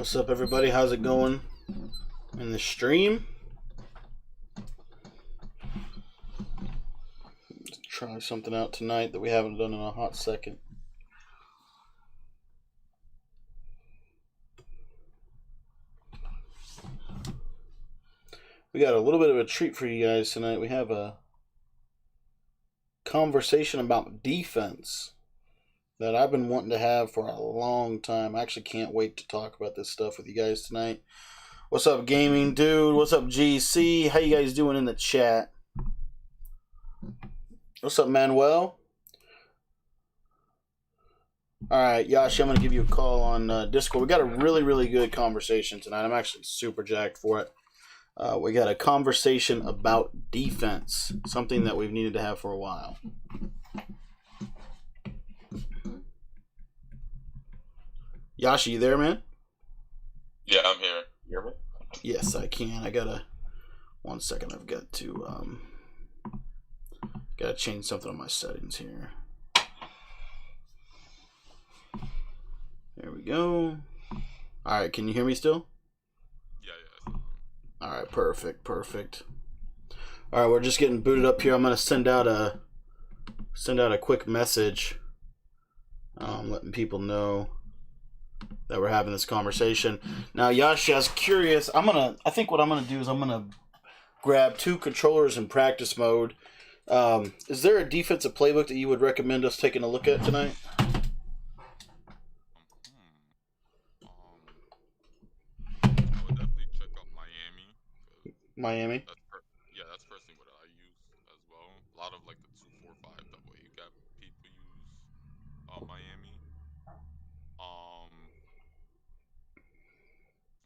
What's up, everybody? How's it going in the stream? Let's try something out tonight that we haven't done in a hot second. We got a little bit of a treat for you guys tonight. We have a conversation about defense that I've been wanting to have for a long time. I actually can't wait to talk about this stuff with you guys tonight. What's up, Gaming Dude? What's up, GC? How you guys doing in the chat? What's up, Manuel? Alright, Yashi, I'm going to give you a call on Discord. We got a really, really good conversation tonight. I'm actually super jacked for it. We got a conversation about defense, something that we've needed to have for a while. Yashi, you there, man? Yeah, I'm here. You hear me? Yes, I can. I gotta... 1 second, I've got to... gotta change something on my settings here. There we go. Alright, can you hear me still? Yeah. Alright, perfect. Alright, we're just getting booted up here. I'm gonna send out a quick message, letting people know that we're having this conversation. Now, Yashi, I was curious. I think what I'm gonna do is I'm gonna grab 2 controllers in practice mode. Is there a defensive playbook that you would recommend us taking a look at tonight? I would definitely check out Miami. Miami? That's personally what I use as well. A lot of like the 2-4-5 double A gap people use Miami.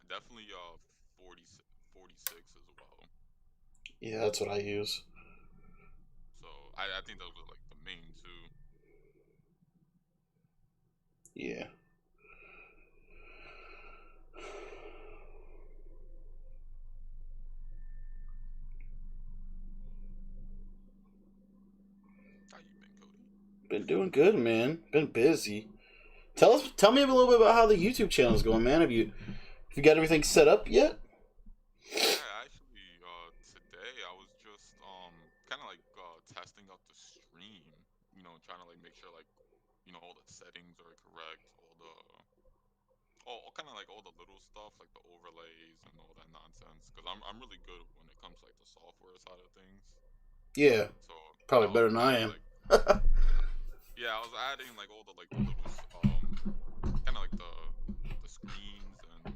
Definitely 46 as well. Yeah, that's what I use. So I think those are like the main 2. Yeah. How you been, Cody? Been doing good, man. Been busy. Tell me a little bit about how the YouTube channel is going, man. Have you got everything set up yet? Yeah, actually, today I was just kind of like testing out the stream. Trying to like make sure like all the settings are correct, all kind of like all the little stuff like the overlays and all that nonsense. Because I'm really good when it comes to like the software side of things. Yeah, So probably I was better than I adding am. like yeah, I was adding like all the like the little kind of like the screens and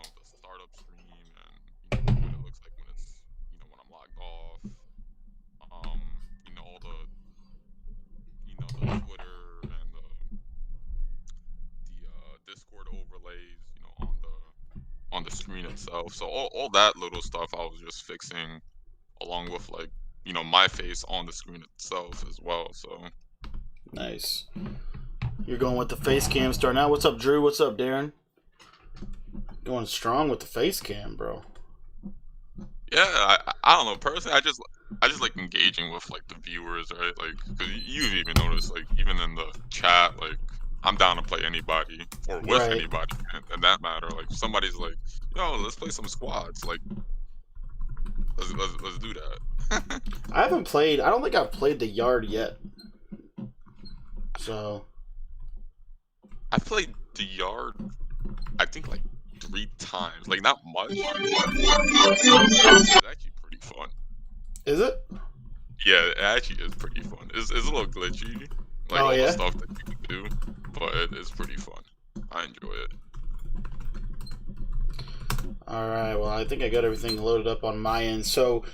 the startup screen and what it looks like when it's when I'm logged off. All the Twitter and the Discord overlays on the screen itself. So all that little stuff I was just fixing along with like my face on the screen itself as well. So Nice. You're going with the face cam starting out. What's up, Drew? What's up, Darren? Going strong with the face cam, bro. yeah, I don't know. Personally, I just like engaging with like the viewers, right? Like, cause you've even noticed, like, even in the chat, like, I'm down to play anybody or with Right. anybody, in that matter. Like, if somebody's like, yo, let's play some squads. Like, let's do that. I haven't played. I don't think I've played the yard yet. So I played the yard, I think like 3 times. Like, not much. It's actually pretty fun. is it? Yeah, it actually is pretty fun. It's a little glitchy, like all the stuff that you can do, but it's pretty fun. I enjoy it. Alright, well, I think I got everything loaded up on my end. So,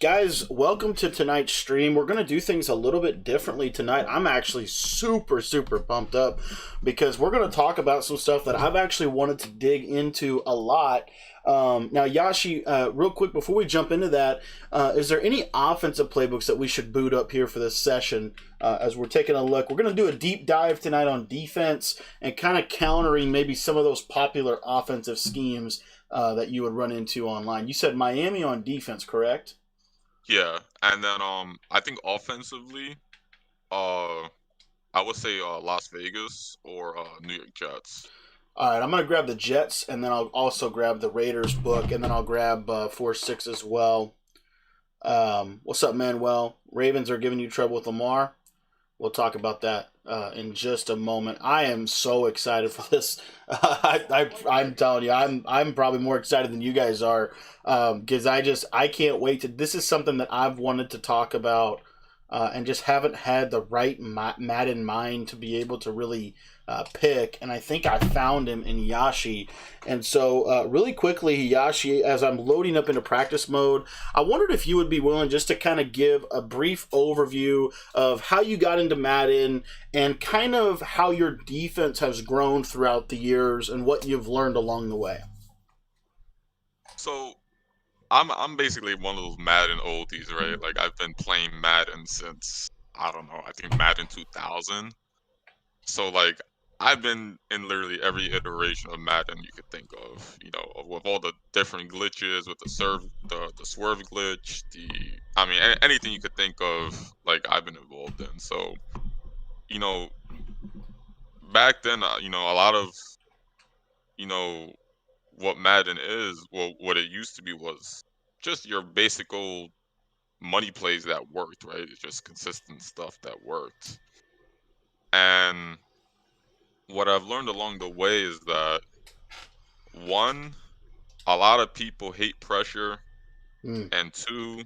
guys, welcome to tonight's stream. We're going to do things a little bit differently tonight. I'm actually super pumped up because we're going to talk about some stuff that I've actually wanted to dig into a lot. Now, Yashi, real quick, before we jump into that, is there any offensive playbooks that we should boot up here for this session as we're taking a look? We're going to do a deep dive tonight on defense and kind of countering maybe some of those popular offensive schemes that you would run into online. You said Miami on defense, correct? Yeah, and then I think offensively, I would say Las Vegas or New York Jets. All right, I'm gonna grab the Jets, and then I'll also grab the Raiders book, and then I'll grab 4-6 as well. What's up, Manuel? Ravens are giving you trouble with Lamar. We'll talk about that in just a moment. I am so excited for this. I'm telling you, I'm probably more excited than you guys are because I can't wait to. This is something that I've wanted to talk about and just haven't had the right Madden mind to be able to really pick. And I think I found him in Yashi. And so, really quickly, Yashi, as I'm loading up into practice mode, I wondered if you would be willing just to kind of give a brief overview of how you got into Madden and kind of how your defense has grown throughout the years and what you've learned along the way. So I'm basically one of those Madden oldies, right? Like I've been playing Madden since I don't know, I think Madden 2000. So like I've been in literally every iteration of Madden you could think of, with all the different glitches, with the swerve glitch, I mean anything you could think of, like I've been involved in. So you know back then, a lot of you know what Madden is, well, what it used to be was just your basic old money plays that worked, right? It's just consistent stuff that worked. And what I've learned along the way is that one, a lot of people hate pressure, Mm, and two,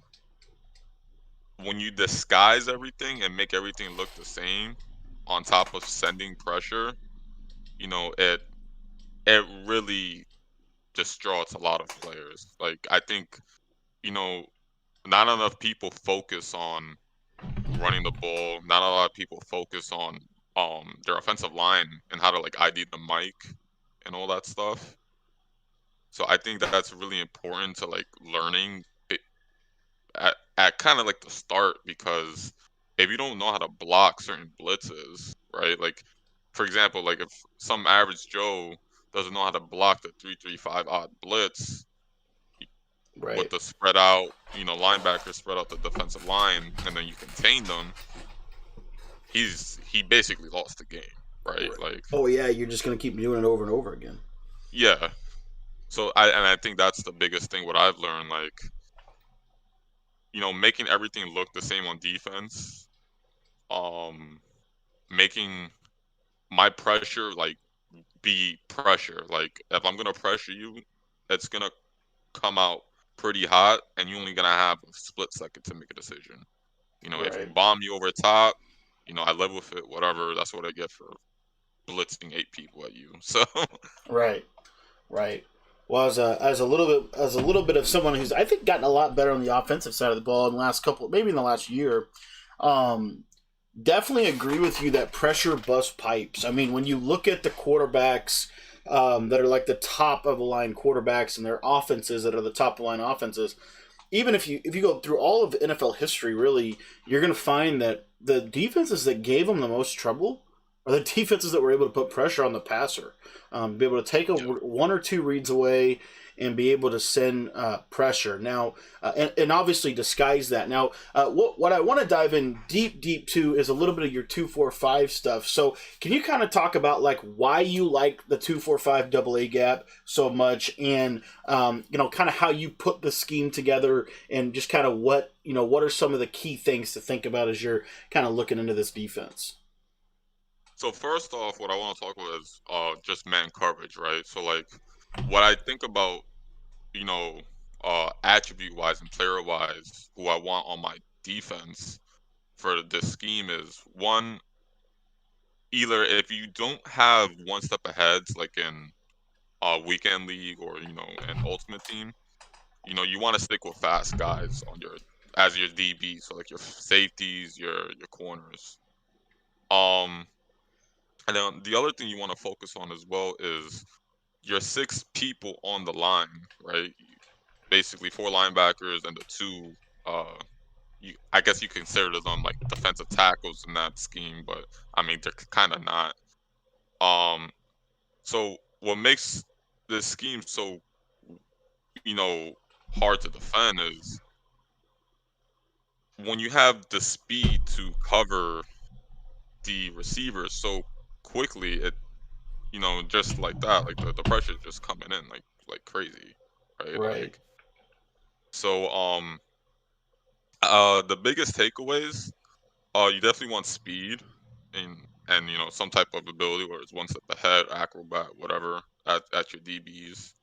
when you disguise everything and make everything look the same on top of sending pressure, you know, it really distraughts a lot of players. Like I think, you know, not enough people focus on running the ball. Not a lot of people focus on their offensive line and how to like ID the mic and all that stuff. So I think that's really important to like learning it at kind of like the start, because if you don't know how to block certain blitzes, right? Like for example, like if some average Joe doesn't know how to block the 3-3-5 odd blitz with right, the spread out, linebackers spread out the defensive line and then you contain them, he basically lost the game, right? right. Like, Oh yeah, you're just gonna keep doing it over and over again. yeah. So I think that's the biggest thing what I've learned, like, making everything look the same on defense, um making my pressure like be pressure. Like if I'm gonna pressure you, it's gonna come out pretty hot and you're only gonna have a split second to make a decision. If you Right, bomb me over top, I live with it, whatever. That's what I get for blitzing 8 people at you. So right, right. Well, as a little bit of someone who's I think gotten a lot better on the offensive side of the ball in the last couple, maybe in the last year, um, definitely agree with you that pressure bust pipes. I mean, when you look at the quarterbacks that are like the top of the line quarterbacks and their offenses that are the top of the line offenses, even if you go through all of NFL history, really, you're going to find that the defenses that gave them the most trouble are the defenses that were able to put pressure on the passer, be able to take yeah. one or two reads away and be able to send pressure. Now, and obviously disguise that. Now, what I want to dive in deep to is a little bit of your 2-4-5 stuff. So, can you kind of talk about like why you like the 2-4-5 double A gap so much, and kind of how you put the scheme together, and just kind of what are some of the key things to think about as you're kind of looking into this defense? So first off, what I want to talk about is just man coverage, right? So like what I think about, you know, attribute wise and player wise, who I want on my defense for this scheme is one, either if you don't have one step ahead, like in weekend league or an ultimate team, you want to stick with fast guys on your as your DB, so like your safeties, your corners. Um, and then the other thing you want to focus on as well is your 6 people on the line, right? Basically 4 linebackers and the 2. I guess you consider them like defensive tackles in that scheme, but I mean they're kind of not. Um, so what makes this scheme so you know hard to defend is when you have the speed to cover the receivers so quickly. just like that, like the pressure's just coming in like crazy, right? Right. So the biggest takeaways, you definitely want speed and some type of ability, whether it's one step ahead, acrobat, whatever, at your DBs.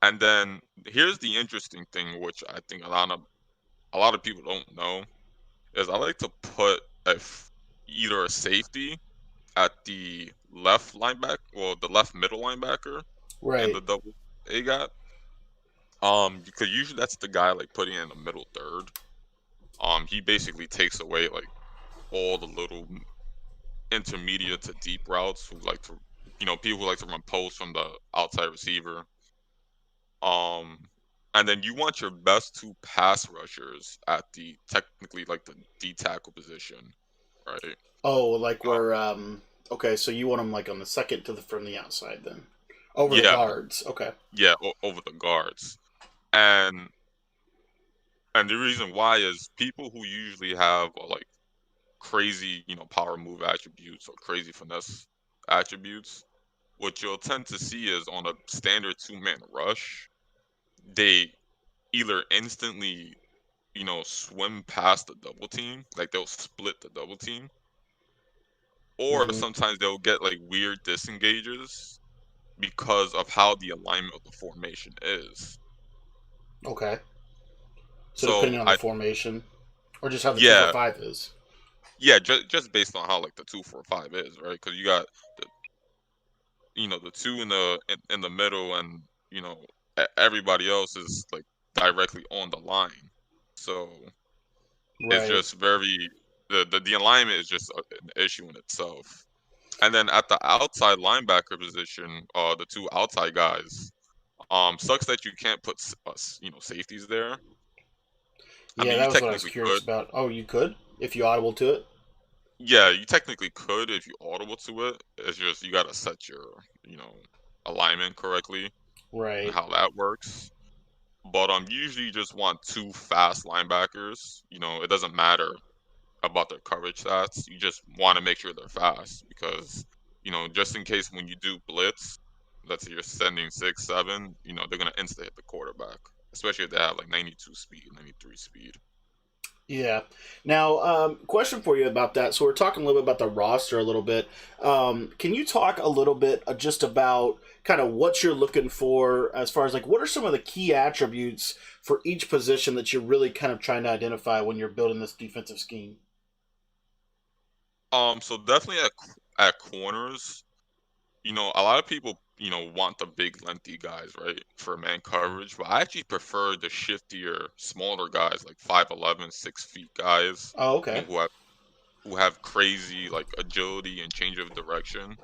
And then here's the interesting thing, which I think a lot of people don't know, is I like to put either a safety at the left linebacker, well, the left middle linebacker in the Right. double A gap. Because usually that's the guy like putting in the middle third. He basically takes away like all the little intermediate to deep routes who like to, people who like to run posts from the outside receiver. Um, and then you want your best two pass rushers at the technically like the D tackle position, right? Oh, like Uh, where okay, so you want them like on the second to the from the outside then. Over the yeah, guards. Okay. yeah, over the guards. And the reason why is people who usually have like crazy, power move attributes or crazy finesse attributes, what you'll tend to see is on a standard two-man rush, they either instantly, swim past the double team, like they'll split the double team, or Hmm. sometimes they'll get like weird disengages because of how the alignment of the formation is. Okay. So So depending on the formation, or just how the two for yeah, five is. yeah, just based on how like the 2-4-5 is, right? Because you got the the two in the middle, and everybody else is like directly on the line. So it's Right. just very the alignment is just an issue in itself. And then at the outside linebacker position, the two outside guys, sucks that you can't put safeties there. I Yeah, mean, that you was what I was technically curious could. about. Oh, you could if you audible to it. Yeah, you technically could if you audible to it. It's just you gotta set your, alignment correctly and Right. how that works. But usually you just want two fast linebackers. It doesn't matter about their coverage stats. You just want to make sure they're fast because, just in case when you do blitz, let's say you're sending 6, 7, they're gonna insta hit the quarterback, especially if they have like 92 speed, 93 speed. Yeah. Now, question for you about that. So we're talking a little bit about the roster a little bit. Can you talk a little bit just about kind of what you're looking for as far as like what are some of the key attributes for each position that you're really kind of trying to identify when you're building this defensive scheme? So definitely at corners, a lot of people, want the big lengthy guys, right, for man coverage. But I actually prefer the shiftier, smaller guys like 5'11", 6 feet guys, Oh, okay. who have crazy like agility and change of direction,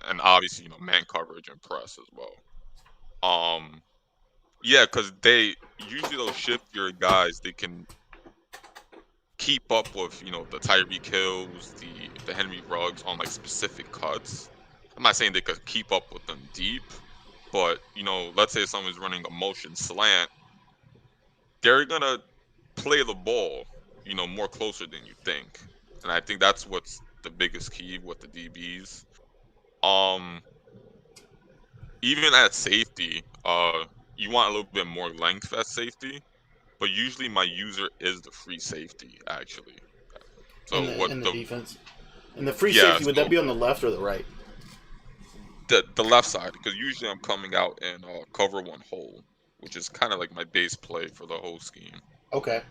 and obviously man coverage and press as well. Um, yeah, because they usually those shiftier guys they can keep up with the Tyreek Hills, the Henry Ruggs on like specific cuts. I'm not saying they could keep up with them deep, but let's say someone's running a motion slant, they're gonna play the ball, more closer than you think. And I think that's what's the biggest key with the DBs. Um, Even at safety, you want a little bit more length at safety, but usually my user is the free safety actually. In So the what in the the defense, and the free yeah, safety would that so be on the left or the right? the left side, because usually I'm coming out in cover one hole, which is kind of like my base play for the whole scheme. Okay.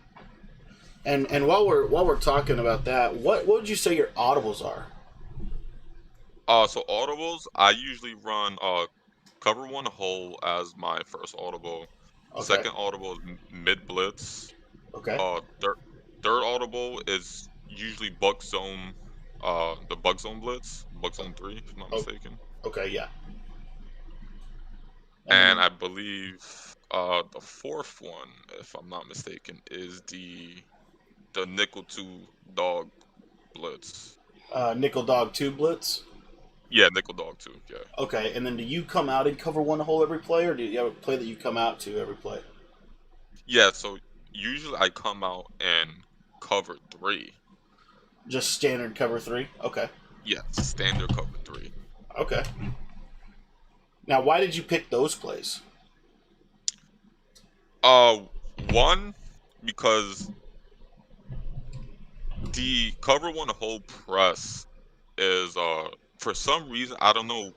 And while we're talking about that, what would you say your audibles are? So audibles, I usually run cover one hole as my first audible. Okay. Second audible is mid blitz. Okay. Third audible is usually buck zone, the buck zone blitz, buck zone 3, if I'm not Oh, mistaken. okay. Yeah. And And then I believe the fourth one, if I'm not mistaken, is the nickel two dog blitz. nickel dog two blitz. Yeah, nickel dog too. Yeah. Okay. And then do you come out and cover one hole every play, or do you have a play that you come out to every play? Yeah, so usually I come out and cover 3. Just standard cover three. Okay. Yeah, standard cover 3. Okay. Now, why did you pick those plays? Uh, one, because the cover one whole press is for some reason, I don't know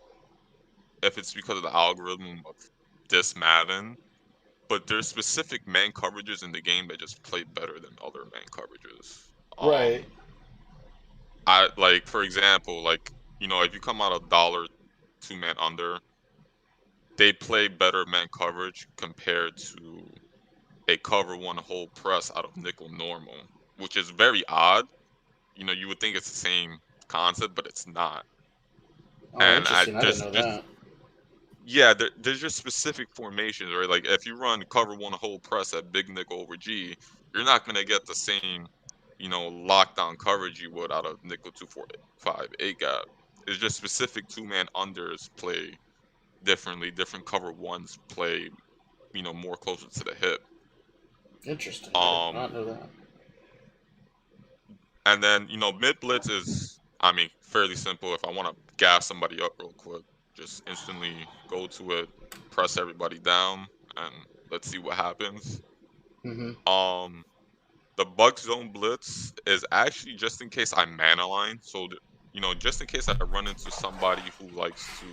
if it's because of the algorithm of this Madden, but there's specific man coverages in the game that just play better than other man coverages. Right. I like, for example, like, if you come out a dollar two man under, they play better man coverage compared to a cover one whole press out of nickel normal, which is very odd. You would think it's the same concept, but it's not. Oh, And I interesting. I didn't just know just that. yeah, there's just specific formations, right? Like if you run cover one whole press at big nickel over G, you're not gonna get the same, lockdown coverage you would out of nickel 2 4 5 8 gap. It's just specific two man unders play differently. Different cover ones play, more closer to the hip. Interesting. I did Um, not know that. and then mid blitz is, I mean, fairly simple. If I want to gas somebody up real quick, just instantly go to it, press everybody down, and let's see what happens. Mm-hmm. Um, the Buck Zone Blitz is actually just in case I man align. So, just in case I run into somebody who likes to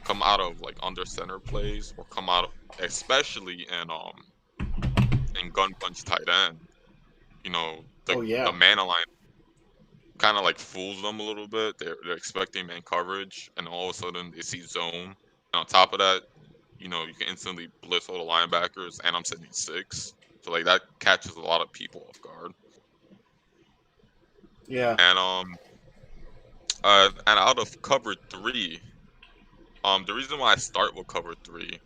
come out of like under center plays or come out, especially in gun punch tight end. The Oh, yeah. man align kind of like fools them a little bit. They're expecting man coverage, and all of a sudden they see zone. And on top of that, you can instantly blitz all the linebackers, and I'm sending six. So like that catches a lot of people off guard. Yeah. And out of cover three, the reason why I start with cover three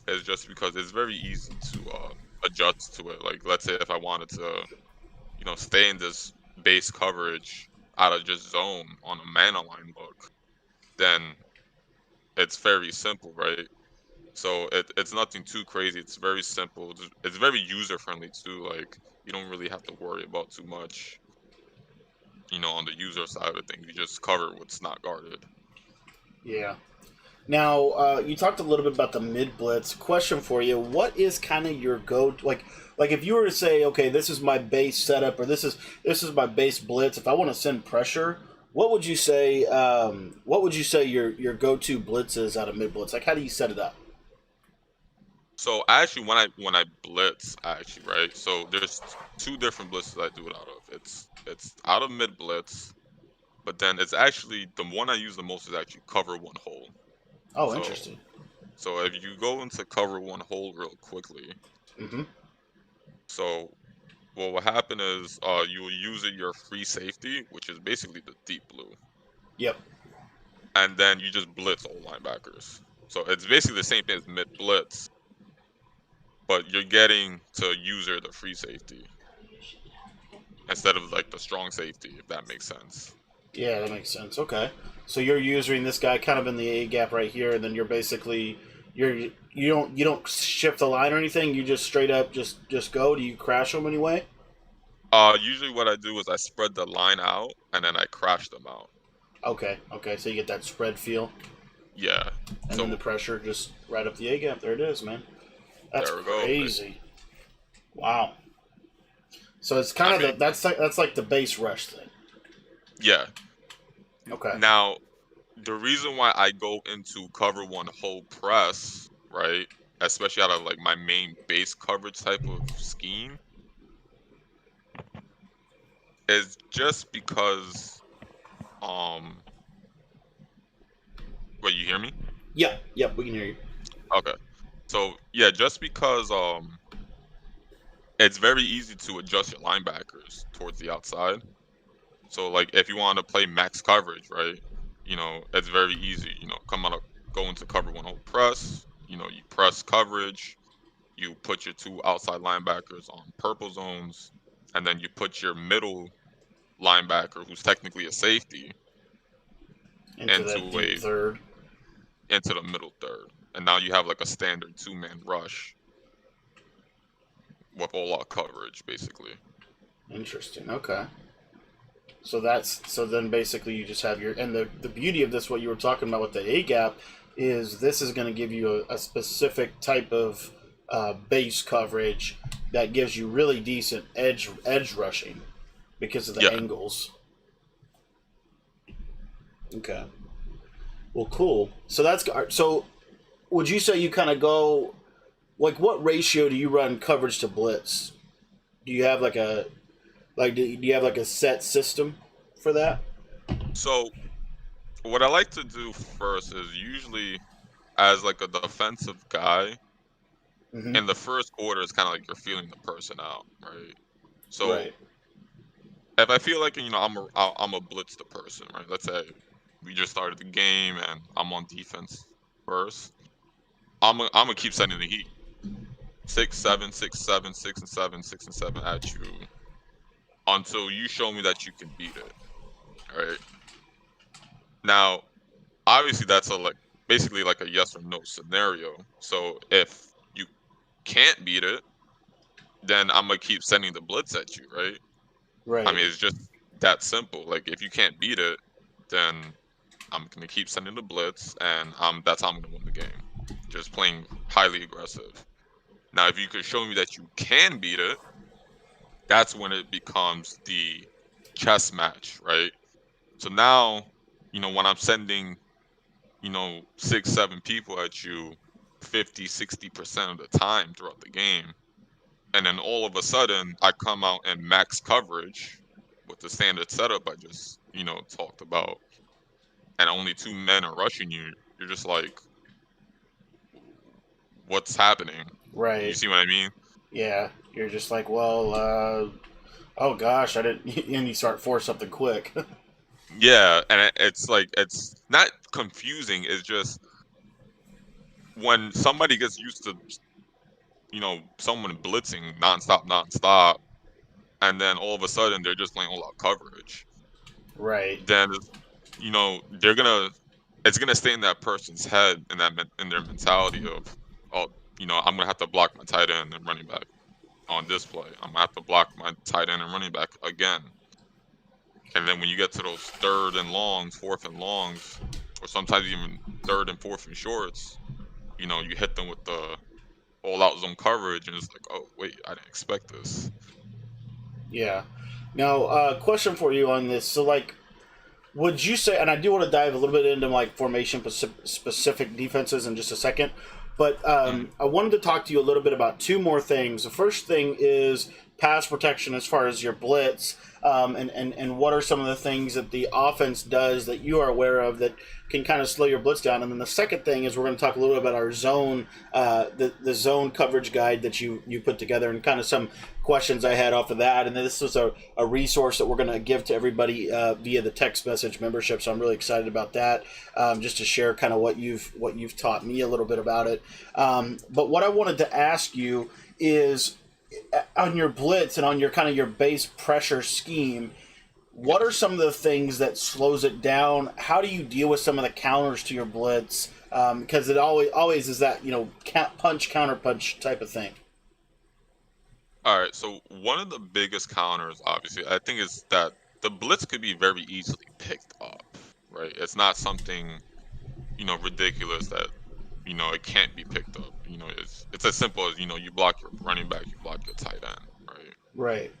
is just because it's very easy to adjust to it. Like let's say if I wanted to, stay in this base coverage out of just zone on a man align look, then it's very simple, right? So it's nothing too crazy. It's very simple. It's very user friendly too. Like you don't really have to worry about too much, on the user side of things. You just cover what's not guarded. Yeah. Now, you talked a little bit about the mid blitz. Question for you: what is kind of your go? Like if you were to say, okay, this is my base setup, or this is my base blitz. If I want to send pressure, what would you say? What would you say your go to blitz is out of mid blitz? Like, how do you set it up? So actually, when I blitz, actually, right? So there's two different blitzes I do it out of. It's out of mid blitz, but then it's actually the one I use the most is actually cover one hole. Oh, So interesting. so if you go into cover one hole real quickly, Mm-hmm. so what will happen is you will use your free safety, which is basically the deep blue, Yep. and then you just blitz all linebackers. So it's basically the same thing as mid blitz, but you're getting to user the free safety instead of like the strong safety, if that makes sense. Yeah, that makes sense. Okay, so you're using this guy kind of in the A gap right here, and then you're basically you don't shift the line or anything. You just straight up just go. Do you crash them anyway? Usually what I do is I spread the line out and then I crash them out. Okay, okay. So you get that spread feel, Yeah. and then the So pressure just right up the A gap. There it is, man. That's there we go. crazy. Wow. So it's I kind of mean, that's like the base rush thing. yeah. Okay. Now, the reason why I go into cover one whole press, right? Especially out of like my main base coverage type of scheme, is just because um wait, you hear me? Yep. Yep. We can hear you. Okay. So yeah, just because it's very easy to adjust your linebackers towards the outside. So like if you want to play max coverage, right? It's very easy. Go into cover one whole press. You press coverage. You put your two outside linebackers on purple zones, and then you put your middle linebacker, who's technically a safety, Into that into deep a third. into the middle third, and now you have like a standard two-man rush with all out coverage, basically. Interesting. Okay. So then basically you just have your, and the beauty of this, what you were talking about with the A gap, is this is going to give you a specific type of base coverage that gives you really decent edge rushing because of the Yeah. angles. Okay. Well, cool. So that's so. Would you say you kind of go like what ratio do you run coverage to blitz? Do you have do you have like a set system for that? So what I like to do first is usually as like a defensive guy Mm-hmm. in the first quarter, it's kind of like you're feeling the person out, right? So Right. if I feel like I'm a blitz the person, right? Let's say we just started the game and I'm on defense first. I'm gonna keep sending the heat. 6-7, 6-7, 6-7, 6-7 at you until you show me that you can beat it. Right. Now, obviously that's a like basically like a yes or no scenario. So if you can't beat it, then I'm gonna keep sending the blitz at you, right? I Right. mean, it's just that simple. Like if you can't beat it, then I'm gonna keep sending the blitz, and that's how I'm gonna win the game. Just playing highly aggressive. Now, if you could show me that you can beat it, that's when it becomes the chess match, right? So now, when I'm sending, 6, 7 people at you 50, 60% of the time throughout the game, and then all of a sudden I come out in max coverage with the standard setup I just, talked about, and only 2 men are rushing you, you're just like, what's happening? You Right. see what I mean? Yeah. You're just like, well, oh gosh, I didn't. And you start force something quick. Yeah, and it's like it's not confusing. It's just when somebody gets used to, someone blitzing nonstop, nonstop, and then all of a sudden they're just playing all out coverage. Right. Then they're gonna it's gonna stay in that person's head and in their mentality of, oh, I'm gonna have to block my tight end and running back on this play. I'm gonna have to block my tight end and running back again. And then when you get to those third and longs, fourth and longs, or sometimes even third and fourth and shorts, you hit them with the all out zone coverage, and it's like, oh wait, I didn't expect this. Yeah. Now, question for you on this. So, like, would you say, and I do want to dive a little bit into like formation specific defenses in just a second, but Mm, I wanted to talk to you a little bit about two more things. The first thing is pass protection as far as your blitz, and what are some of the things that the offense does that you are aware of that can kind of slow your blitz down. And then the second thing is we're going to talk a little bit about our zone, the zone coverage guide that you put together, and kind of some questions I had off of that. And then this was a resource that we're going to give to everybody via the text message membership. So I'm really excited about that, just to share kind of what you've taught me a little bit about it. But what I wanted to ask you is on your blitz and on your kind of your base pressure scheme, what are yes. some of the things that slows it down? How do you deal with some of the counters to your blitz? Because it always is that punch counter punch type of thing. All right. So one of the biggest counters, obviously, I think is that the blitz could be very easily picked up. Right. It's not something ridiculous that it can't be picked up. It's as simple as you block your running back, you block your tight end. Right. Right.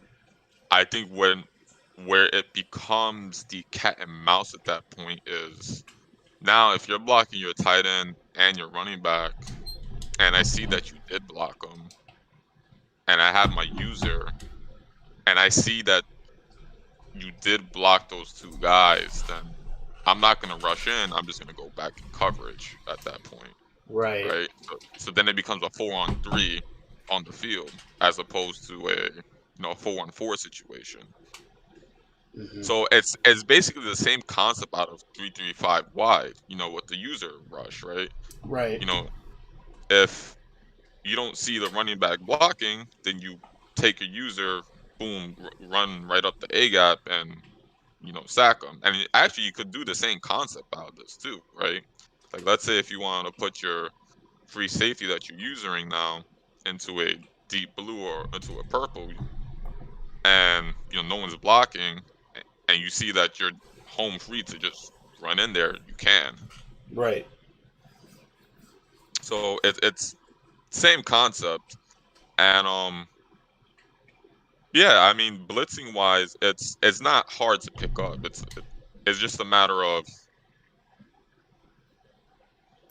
I think where it becomes the cat and mouse at that point is now if you're blocking your tight end and your running back, and I see that you did block them, and I have my user, and I see that you did block those two guys, then I'm not gonna rush in. I'm just gonna go back in coverage at that point, Right. right? So then it becomes a 4-on-3 on the field as opposed to a 4-on-4 situation. Hmm. So it's basically the same concept out of 3-3-5 wide, with the user rush, right? Right. You know, if you don't see the running back blocking, then you take a user, boom, run right up the A gap and sack them. And actually, you could do the same concept out of this too, right? Like let's say if you want to put your free safety that you're using now into a deep blue or into a purple, and no one's blocking, and you see that you're home free to just run in there, you can. Right. So it's same concept, and yeah, I mean blitzing wise, it's not hard to pick up. It's just a matter of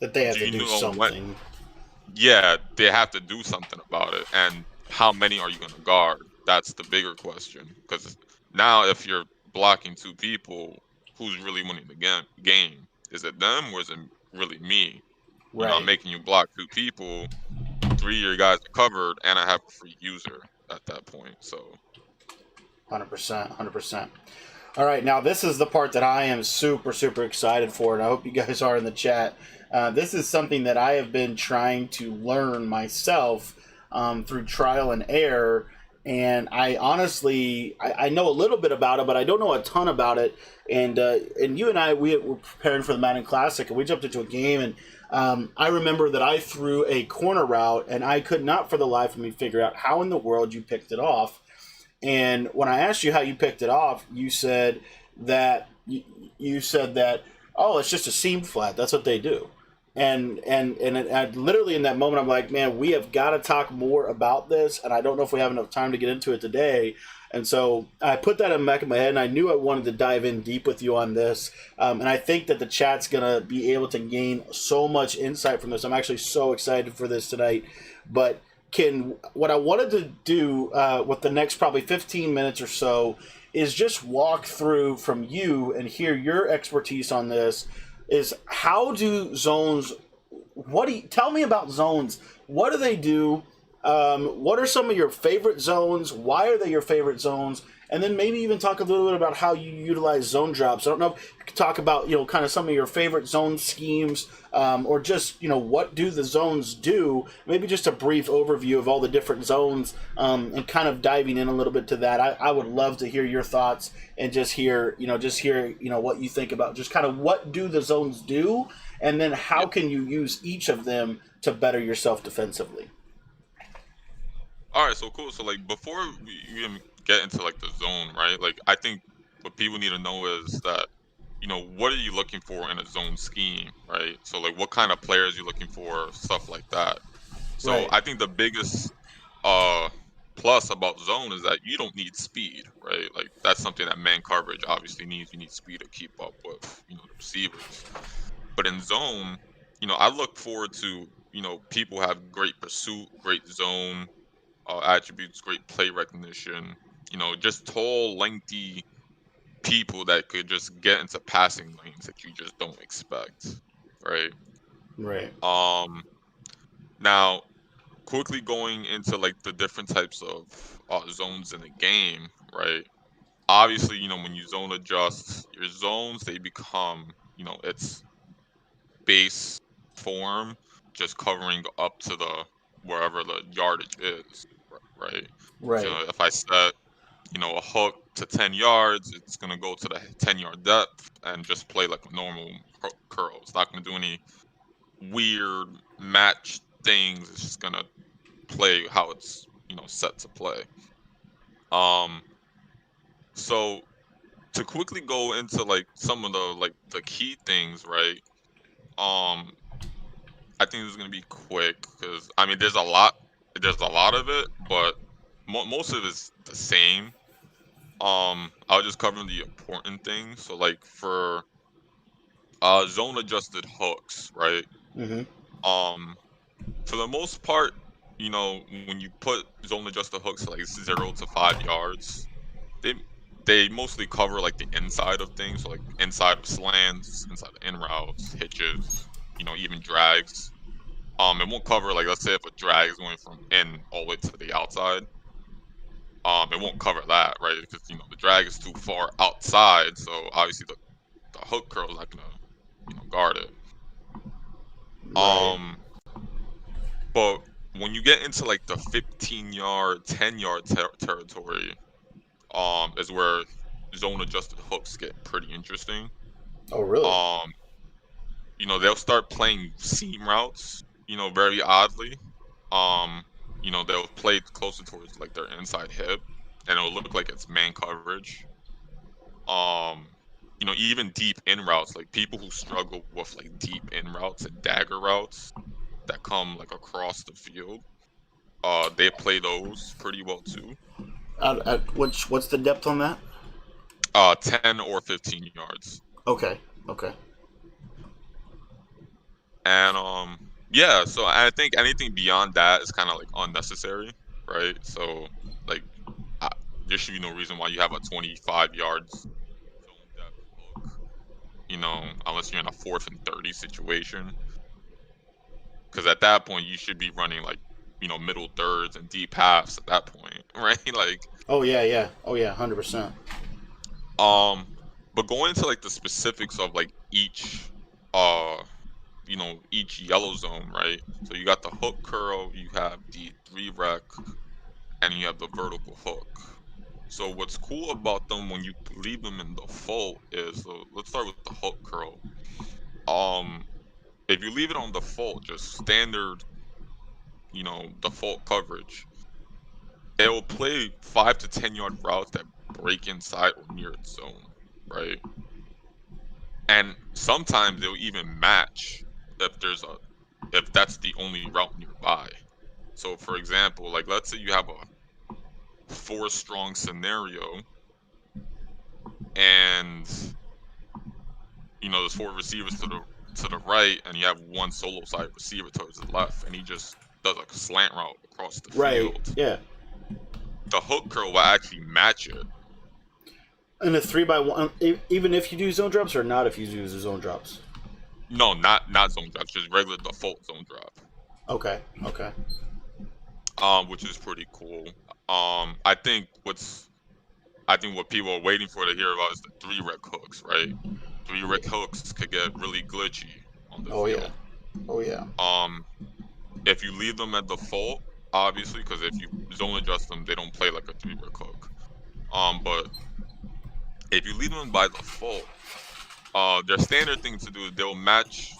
That they have do to you do know when? something. Yeah, they have to do something about it, and how many are you going to guard? That's the bigger question. Because now, if you're blocking two people, who's really winning the game? Is it them or is it really me? You know, I'm Right. making you block two people, three of your guys are covered, and I have a free user at that point. So 100%. 100%. All right, now this is the part that I am super, super excited for, and I hope you guys are in the chat. This is something that I have been trying to learn myself through trial and error, and I honestly I know a little bit about it, but I don't know a ton about it. And you and I we were preparing for the Madden Classic, and we jumped into a game, and I remember that I threw a corner route, and I could not for the life of me figure out how in the world you picked it off. And when I asked you how you picked it off, you said that oh, it's just a seam flat. That's what they do. And literally in that moment, I'm like, man, we have got to talk more about this. And I don't know if we have enough time to get into it today. And so I put that in the back of my head, and I knew I wanted to dive in deep with you on this. And I think that the chat's gonna be able to gain so much insight from this. I'm actually so excited for this tonight. But can what I wanted to do with the next probably 15 minutes or so is just walk through from you and hear your expertise on this. Is how do zones? What do you tell me about zones? What do they do? What are some of your favorite zones? Why are they your favorite zones? And then maybe even talk a little bit about how you utilize zone drops. I don't know if you could talk about kind of some of your favorite zone schemes, or just what do the zones do? Maybe just a brief overview of all the different zones, and kind of diving in a little bit to that. I would love to hear your thoughts and just hear what you think about just kind of what do the zones do, and then how yeah. can you use each of them to better yourself defensively. All right, so cool. So like before we even get into like the zone, right? Like I think what people need to know is that what are you looking for in a zone scheme, right? So like what kind of players you're looking for, stuff like that. So Right. I think the biggest uh plus about zone is that you don't need speed, right? Like that's something that man coverage obviously needs. You need speed to keep up with, the receivers. But in zone, I look forward to, people have great pursuit, great zone attributes, great play recognition, just tall, lengthy people that could just get into passing lanes that you just don't expect, right? Right. Um, Now quickly going into like the different types of zones in the game, right? Obviously, when you zone adjust, your zones they become, its base form, just covering up to the wherever the yardage is, right? So Right. if I set a hook to 10 yards, it's going to go to the 10-yard depth and just play like a normal curl. It's not going to do any weird match things. It's just going to play how it's, set to play. Um, so to quickly go into like some of the key things, right? Um, I think this is going to be quick because I mean there's a lot of it, but most of it is the same. I'll just cover the important things. So like for zone adjusted hooks, right? Mm-hmm. Um, for the most part, when you put zone adjusted hooks to like 0 to 5 yards, they they mostly cover like the inside of things, so like inside of slants, inside of in routes, hitches, even drags. It won't cover like let's say if a drag is going from in all the way to the outside. It won't cover that, right? Because the drag is too far outside, so obviously the hook curl is not gonna guard it. Right. Um, but when you get into like the 15-yard, 10-yard territory, is where zone adjusted hooks get pretty interesting. Oh, really? Um, they'll start playing seam routes, very oddly. Um, they'll play closer towards like their inside hip, and it'll look like it's man coverage. Um, even deep in routes, like people who struggle with like deep in routes and dagger routes, that come like across the field. They play those pretty well too. What's the depth on that? 10 or 15 yards. Okay. Okay. And yeah, so I think anything beyond that is kind of like unnecessary, right? So like I, there should be no reason why you have a 25 yards zone depth hook, unless you're in a 4th and 30 situation. Because at that point you should be running like middle thirds and deep halves at that point, right? Like Oh yeah, yeah. Oh yeah, 100%. um, but going into like the specifics of like each each yellow zone, right? So you got the hook curl, you have the 3 rec, and you have the vertical hook. So what's cool about them when you leave them in default is, let's start with the hook curl. If you leave it on default, just standard, default coverage, it will play 5 to 10 yard routes that break inside or near its zone, right? And sometimes they'll even match if that's the only route nearby. So for example, like let's say you have a 4 strong scenario and there's 4 receivers to the right and you have 1 solo side receiver towards the left and he just does a slant route across the Right. field. Yeah. The hook curl will actually match it. And a 3x1, even if you do zone drops or not, if you do zone drops. No, not zone drops, just regular default zone drop. Okay. Okay. Which is pretty cool. I think what people are waiting for to hear about is the 3 rec hooks, right? 3 rec hooks could get really glitchy on the Oh yeah. field. Oh yeah. If you leave them at default, obviously, because if you zone adjust them, they don't play like a 3 rec hook. But if you leave them by default, their standard thing to do is they'll match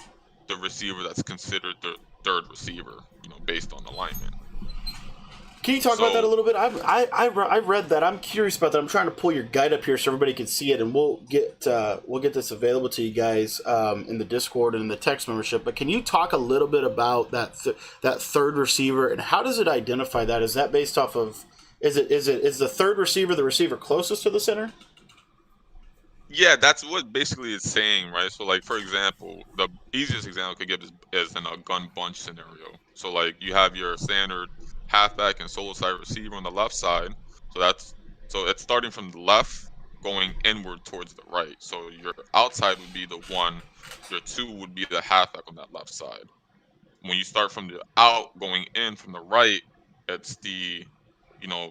the receiver that's considered the 3rd receiver, based on alignment. Can you talk about that a little bit? I read that. I'm curious about that. I'm trying to pull your guide up here so everybody can see it, and we'll get this available to you guys in the Discord and in the text membership. But can you talk a little bit about that 3rd receiver and how does it identify that? Is that based off of is the 3rd receiver the receiver closest to the center? Yeah, that's what basically it's saying, right? So, like, for example, the easiest example I could give is in a gun bunch scenario. So, like, you have your standard halfback and solo side receiver on the left side. So it's starting from the left, going inward towards the right. So your outside would be the 1, your 2 would be the halfback on that left side. When you start from the out, going in from the right, it's the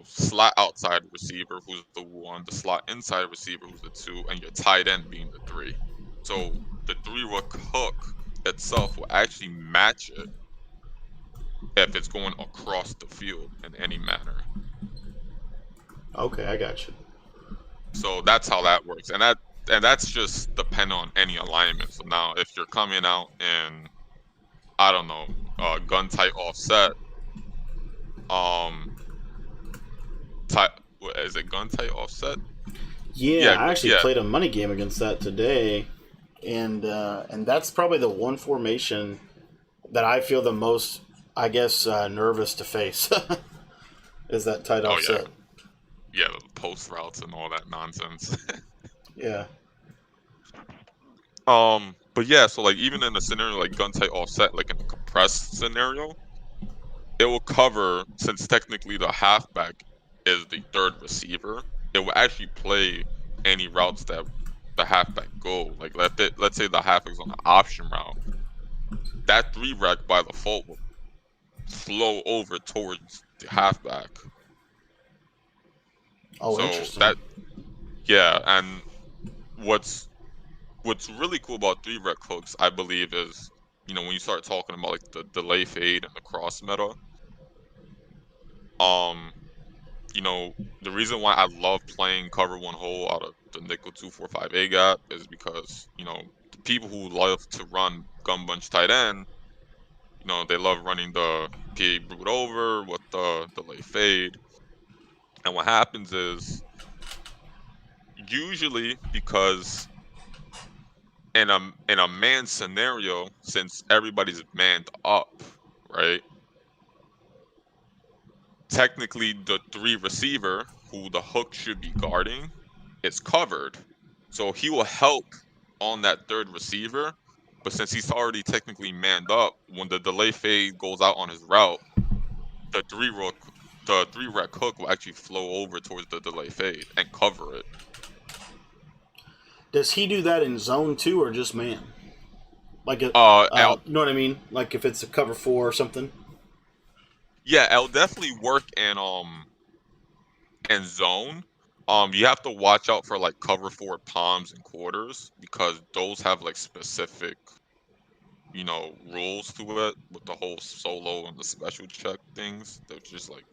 slot outside receiver who's the 1, the slot inside receiver who's the 2, and your tight end being the 3. So the 3-rec hook itself will actually match it if it's going across the field in any manner. Okay, I got you. So that's how that works, and that's just depend on any alignment. So now if you're coming out in, I don't know, gun tight offset, is it gun tight offset? Yeah, I actually played a money game against that today, and that's probably the one formation that I feel the most, I guess, nervous to face. Is that tight offset? Yeah, the post routes and all that nonsense. Yeah. But yeah, so like even in a scenario like gun tight offset, like in a compressed scenario, it will cover, since technically the halfback is the 3rd receiver, it will actually play any routes that the halfback go. Like let's say the halfback's on an option route. That 3-rec by default will flow over towards the halfback. Oh, so interesting. And what's really cool about 3-rec hooks, I believe, is when you start talking about like the delay fade and the cross meta. The reason why I love playing cover 1 hole out of the nickel 2-4-5 A gap is because the people who love to run gun bunch tight end, they love running the PA brute over with the delay fade. And what happens is, usually because in a man scenario, since everybody's manned up, right? Technically, the 3 receiver who the hook should be guarding is covered. So he will help on that 3rd receiver, but since he's already technically manned up, when the delay fade goes out on his route, the 3 rec hook will actually flow over towards the delay fade and cover it. Does he do that in zone 2 or just man? Like a, Out, you know what I mean? Like if it's a cover 4 or something. yeah, it'll definitely work in zone. You have to watch out for like cover 4 palms and quarters because those have like specific, rules to it with the whole solo and the special check things. They're just like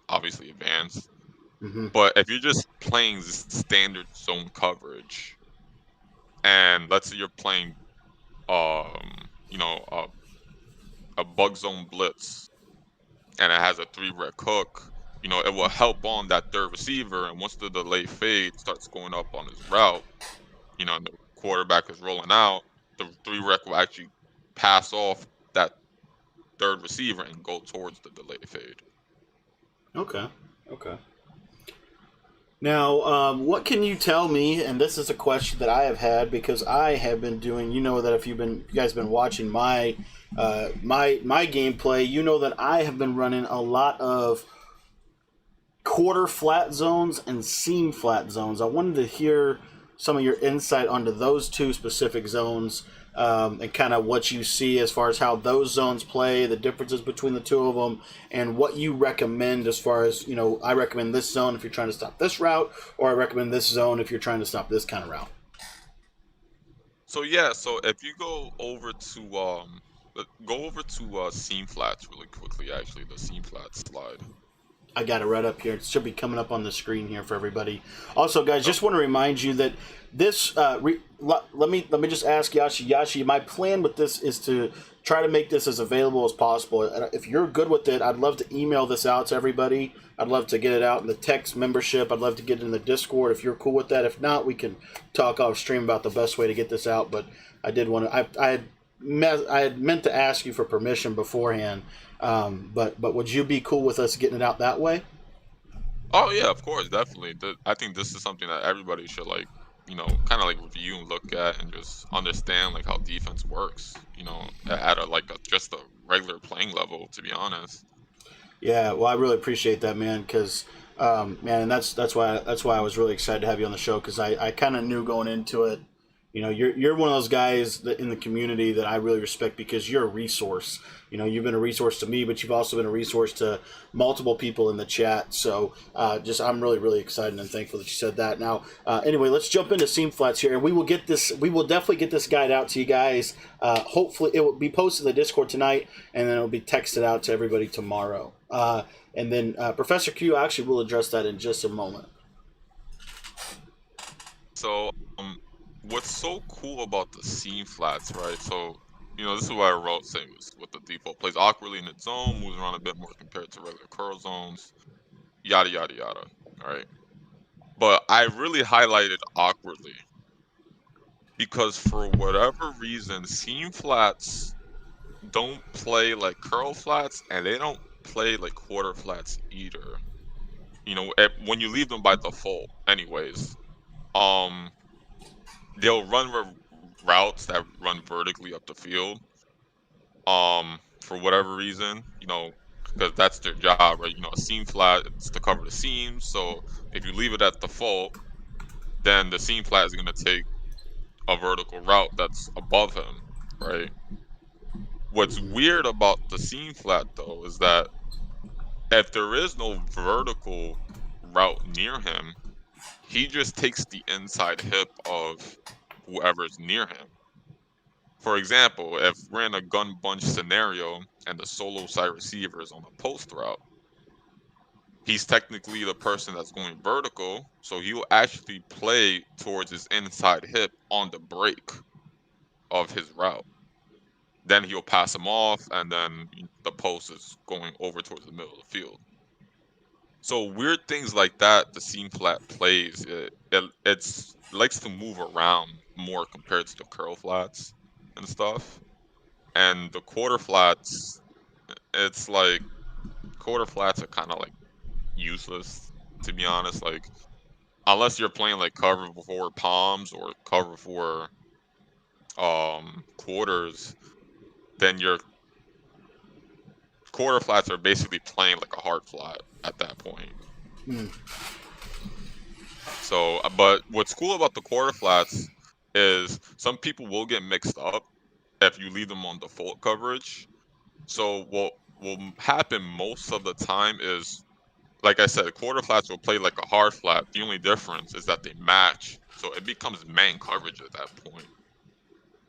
obviously advanced. Mm-hmm. But if you're just playing standard zone coverage, and let's say you're playing, um, you know, a, a bug zone blitz, and it has a 3 rec hook, it will help on that 3rd receiver. And once the delay fade starts going up on his route, and the quarterback is rolling out, the 3 rec will actually pass off that 3rd receiver and go towards the delay fade. Okay. Okay. Now, what can you tell me? And this is a question that I have had because I have been doing. You know that if you guys been watching my gameplay, you know that I have been running a lot of quarter flat zones and seam flat zones. I wanted to hear some of your insight onto those 2 specific zones, and kind of what you see as far as how those zones play, the differences between the 2 of them, and what you recommend as far as, I recommend this zone if you're trying to stop this route, or I recommend this zone if you're trying to stop this kind of route. So yeah, so if you go over to seam flats really quickly, actually, the seam flats slide. I got it right up here. It should be coming up on the screen here for everybody. Also, guys, just want to remind you that this. Let me just ask Yashi. My plan with this is to try to make this as available as possible. If you're good with it, I'd love to email this out to everybody. I'd love to get it out in the text membership. I'd love to get it in the Discord if you're cool with that. If not, we can talk off stream about the best way to get this out. But I did want to. I had meant to ask you for permission beforehand. But would you be cool with us getting it out that way? Oh yeah, of course, definitely. I think this is something that everybody should like, kind of like review and look at and just understand like how defense works. At just a regular playing level. To be honest. Yeah, well, I really appreciate that, man. Because, man, and that's why I was really excited to have you on the show because I kind of knew going into it. You're one of those guys that in the community that I really respect because you're a resource. You've been a resource to me, but you've also been a resource to multiple people in the chat. So, just I'm really really excited and thankful that you said that. Now, anyway, let's jump into seam flats here, and we will get this. We will definitely get this guide out to you guys. Hopefully, it will be posted in the Discord tonight, and then it will be texted out to everybody tomorrow. And then Professor Q actually will address that in just a moment. So, what's so cool about the seam flats, right? So, this is what I wrote saying was what the default plays awkwardly in its zone, moves around a bit more compared to regular curl zones, yada yada yada. All right. But I really highlighted awkwardly because for whatever reason, seam flats don't play like curl flats and they don't play like quarter flats either. When you leave them by default, anyways, um, they'll run routes that run vertically up the field. For whatever reason, because that's their job, right? A seam flat it's to cover the seams. So if you leave it at default, then the seam flat is going to take a vertical route that's above him, right? What's Mm-hmm. weird about the seam flat though is that if there is no vertical route near him, he just takes the inside hip of whoever's near him. For example, if we're in a gun bunch scenario and the solo side receiver is on a post route, he's technically the person that's going vertical, so he'll actually play towards his inside hip on the break of his route. Then he'll pass him off, and then the post is going over towards the middle of the field. So weird things like that, the seam flat plays. It's likes to move around more compared to the curl flats and stuff. And the quarter flats, it's like quarter flats are kind of like useless, to be honest. Like unless you're playing like cover before palms or cover for quarters, then your quarter flats are basically playing like a hard flat at that point. Hmm. So, but what's cool about the quarter flats is some people will get mixed up if you leave them on default coverage. So what will happen most of the time is, like I said, quarter flats will play like a hard flat. The only difference is that they match, so it becomes man coverage at that point.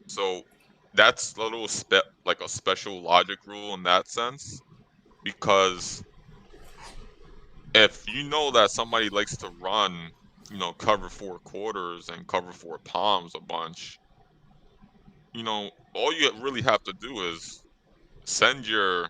So that's a little like a special logic rule in that sense, because if you know that somebody likes to run, cover four quarters and cover four palms a bunch, all you really have to do is send your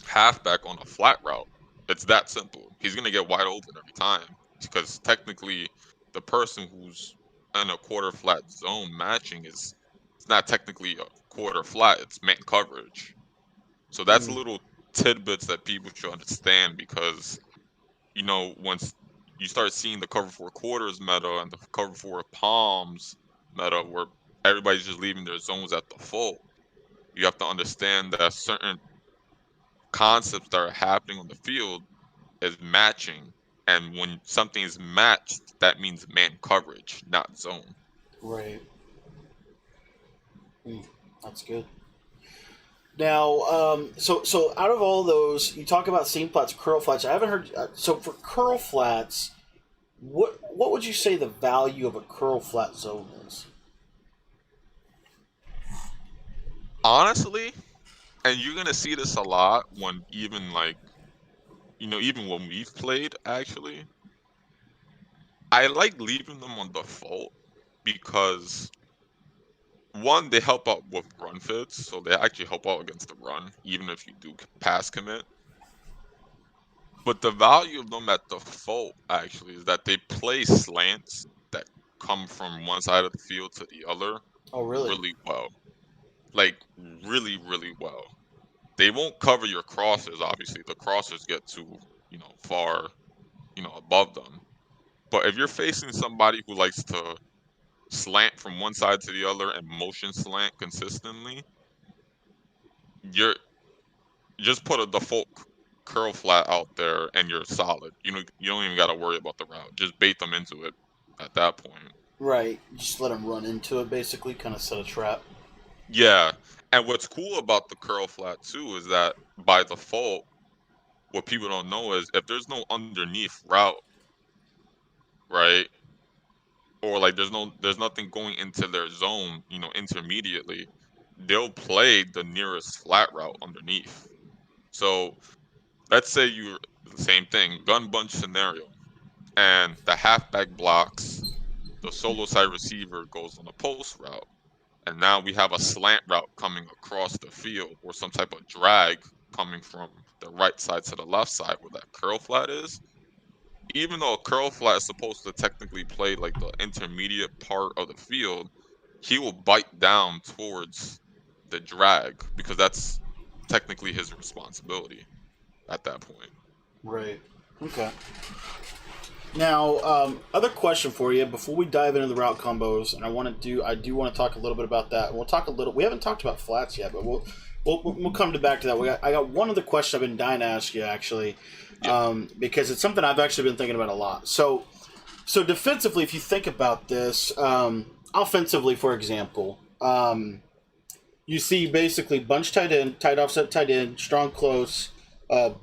halfback on a flat route. It's that simple. He's gonna get wide open every time because technically, the person who's in a quarter flat zone matching is it's not technically a quarter flat. It's man coverage. So that's a Hmm. little tidbits that people should understand because once you start seeing the cover four quarters meta and the cover four palms meta, where everybody's just leaving their zones at default, you have to understand that certain concepts that are happening on the field is matching. And when something is matched, that means man coverage, not zone. Right. Hmm. That's good. Now, so out of all those, you talk about seam flats, curl flats. I haven't heard. So for curl flats, what would you say the value of a curl flat zone is? Honestly, and you're gonna see this a lot when even like, even when we've played actually, I like leaving them on default because one, they help out with run fits, so they actually help out against the run, even if you do pass commit. But the value of them at default actually is that they play slants that come from one side of the field to the other Oh, really? really well. Like really, really well. They won't cover your crosses, obviously. The crossers get too, far, above them. But if you're facing somebody who likes to slant from one side to the other and motion slant consistently, you're just put a default curl flat out there and you're solid. You don't even got to worry about the route. Just bait them into it at that point. Right. Just let them run into it, basically, kind of set a trap. Yeah. And what's cool about the curl flat too is that by default, what people don't know is if there's no underneath route, right? Or like there's nothing going into their zone, intermediately, they'll play the nearest flat route underneath. So let's say you're the same thing, gun bunch scenario, and the halfback blocks, the solo side receiver goes on a post route, and now we have a slant route coming across the field or some type of drag coming from the right side to the left side where that curl flat is. Even though a curl flat is supposed to technically play like the intermediate part of the field, he will bite down towards the drag because that's technically his responsibility at that point. Right. Okay. Now, other question for you before we dive into the route combos, and I do want to talk a little bit about that. We'll talk a little. We haven't talked about flats yet, but we'll come back to that. I got one other question I've been dying to ask you actually, Yeah. because it's something I've actually been thinking about a lot. So defensively, if you think about this, offensively, for example, you see basically bunch tight end, tight offset tight end, strong close,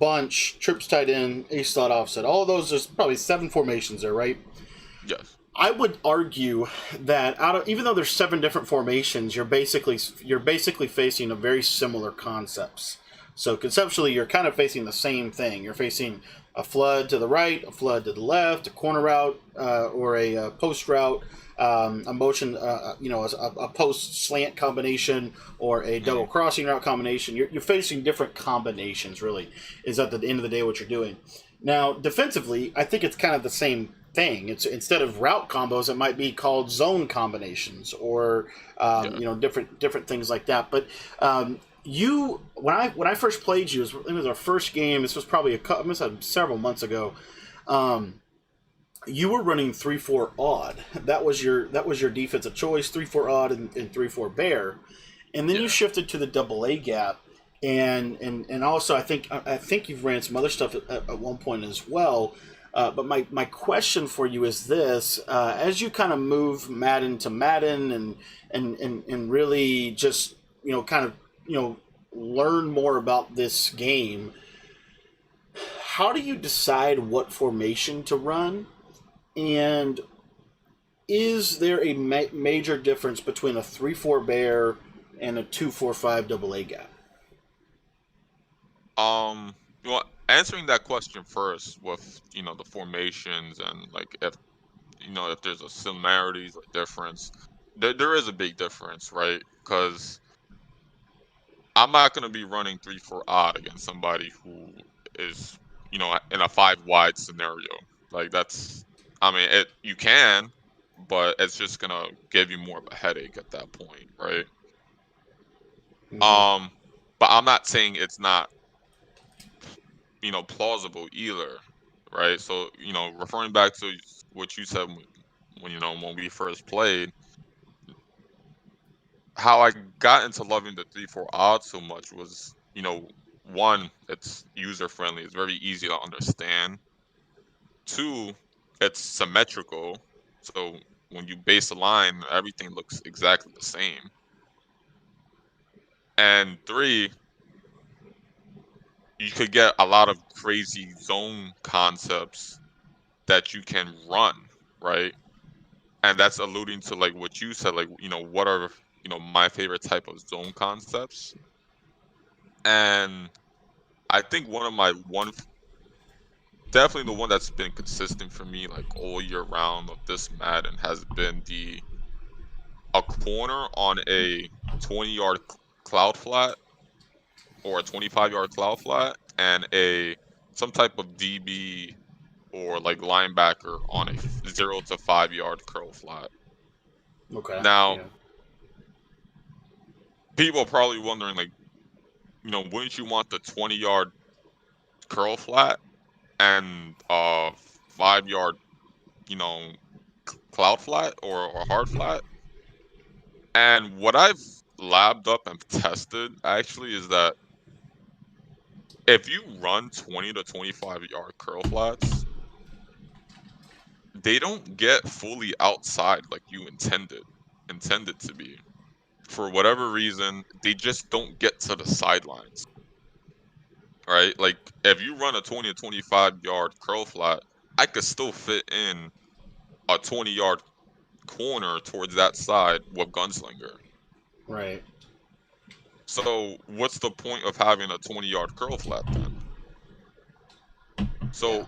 bunch, trips tight end, ace slot offset. All of those, there's probably 7 formations there, right? Yes. I would argue that even though there's 7 different formations, you're basically facing a very similar concepts. So conceptually, you're kind of facing the same thing. You're facing a flood to the right, a flood to the left, a corner route, or a post route, a motion, a post slant combination, or a double Hmm. crossing route combination. You're facing different combinations, really, is at the end of the day what you're doing. Now, defensively, I think it's kind of the same thing. It's instead of route combos, it might be called zone combinations or Yeah. different things like that. But you when I first played you, it was our first game. This was probably several months ago. Um, you were running 3-4 odd. That was your defensive choice, 3-4 odd and 3-4 bear, and then you Yeah. shifted to the double A gap, and also I think you've ran some other stuff at one point as well. But my question for you is this: as you kind of move Madden to Madden and really just kind of learn more about this game, how do you decide what formation to run? And is there a major difference between a 3-4 bear and a 2-4-5 double A gap? Um, well, answering that question first with the formations and like if if there's a similarities or difference, there is a big difference, right? Because I'm not gonna be running 3-4 odd against somebody who is in a 5 wide scenario. Like that's, I mean, you can, but it's just gonna give you more of a headache at that point, right? Mm-hmm. Um, but I'm not saying it's not plausible either, right? So, referring back to what you said when we first played, how I got into loving the 3-4 odds so much was, one, it's user friendly, it's very easy to understand. Two, it's symmetrical. So when you base a line, everything looks exactly the same. And three, you could get a lot of crazy zone concepts that you can run, right? And that's alluding to like what you said, like, what are, my favorite type of zone concepts. And I think definitely the one that's been consistent for me like all year round of this Madden has been a corner on a 20-yard cloud flat or a 25-yard cloud flat and some type of DB or like linebacker on a 0 to 5 yard curl flat. Okay. Now, Yeah. people are probably wondering, like, wouldn't you want the 20-yard curl flat and 5 yard, you know, cloud flat or hard flat? And what I've labbed up and tested actually is that if you run 20 to 25-yard curl flats, they don't get fully outside like you intended to be. For whatever reason, they just don't get to the sidelines, right? Like if you run a 20 to 25-yard curl flat, I could still fit in a 20-yard corner towards that side with gunslinger. Right. So what's the point of having a 20-yard curl flat then? Yeah. So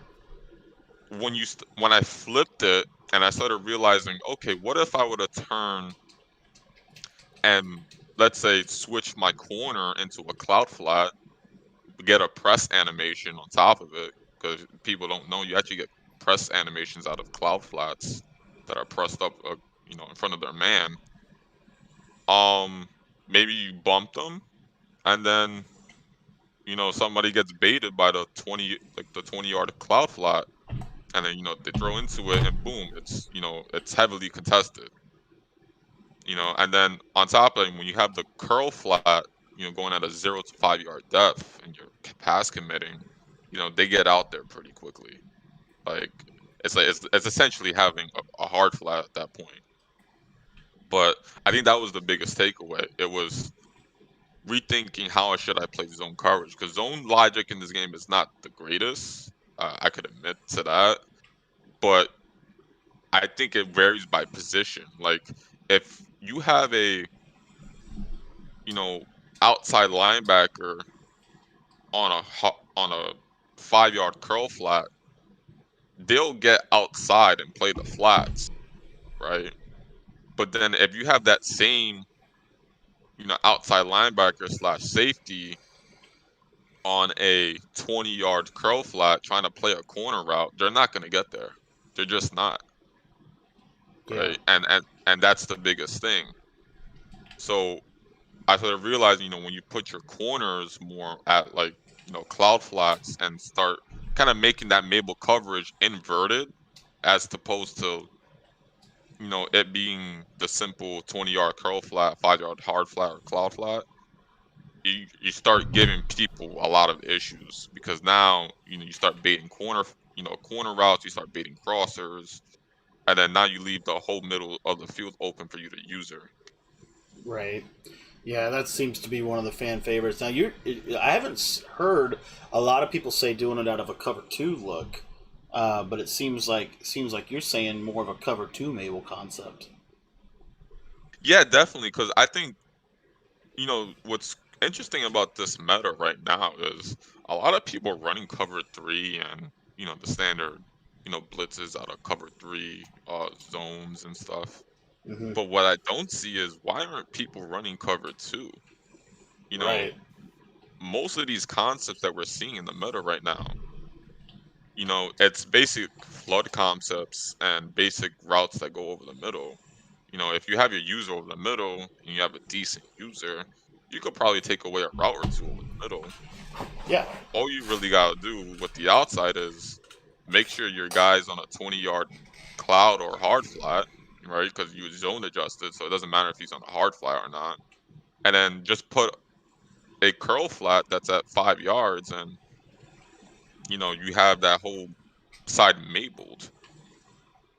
when I flipped it and I started realizing, okay, what if I would have turned and let's say switch my corner into a cloud flat, get a press animation on top of it, because people don't know you actually get press animations out of cloud flats that are pressed up, in front of their man. Um, Maybe you bump them, and then somebody gets baited by the 20-yard cloud flat, and then they throw into it, and boom, it's heavily contested. And then on top of it, when you have the curl flat, going at a 0 to 5 yard depth and you're pass committing, they get out there pretty quickly. Like it's essentially having a hard flat at that point. But I think that was the biggest takeaway. It was rethinking how should I play zone coverage, because zone logic in this game is not the greatest. I could admit to that, but I think it varies by position. Like if you have a you know, outside linebacker on a 5 yard curl flat, they'll get outside and play the flats, right? But then if you have that same, outside linebacker slash safety on a 20-yard curl flat trying to play a corner route, they're not going to get there. They're just not, Yeah. right? And that's the biggest thing. So I started realizing, when you put your corners more at like, cloud flats and start kind of making that Mabel coverage inverted as opposed to, it being the simple 20-yard curl flat, 5-yard hard flat or cloud flat, you start giving people a lot of issues because now, you start baiting corner routes, you start baiting crossers, and then now you leave the whole middle of the field open for you to use her. Right. Yeah, that seems to be one of the fan favorites. Now, I haven't heard a lot of people say doing it out of a cover two look, but it seems like you're saying more of a cover two Mabel concept. Yeah, definitely. Because I think, what's interesting about this meta right now is a lot of people running cover three and, the standard, blitzes out of cover three, zones and stuff. Hmm. But what I don't see is why aren't people running cover two? You know, Right. most of these concepts that we're seeing in the meta right now, it's basic flood concepts and basic routes that go over the middle. If you have your user over the middle and you have a decent user, you could probably take away a route or two over the middle. Yeah. All you really gotta do with the outside is make sure your guy's on a 20-yard cloud or hard flat, right? Because you zone adjusted, so it doesn't matter if he's on a hard flat or not. And then just put a curl flat that's at 5 yards, and you have that whole side mabled.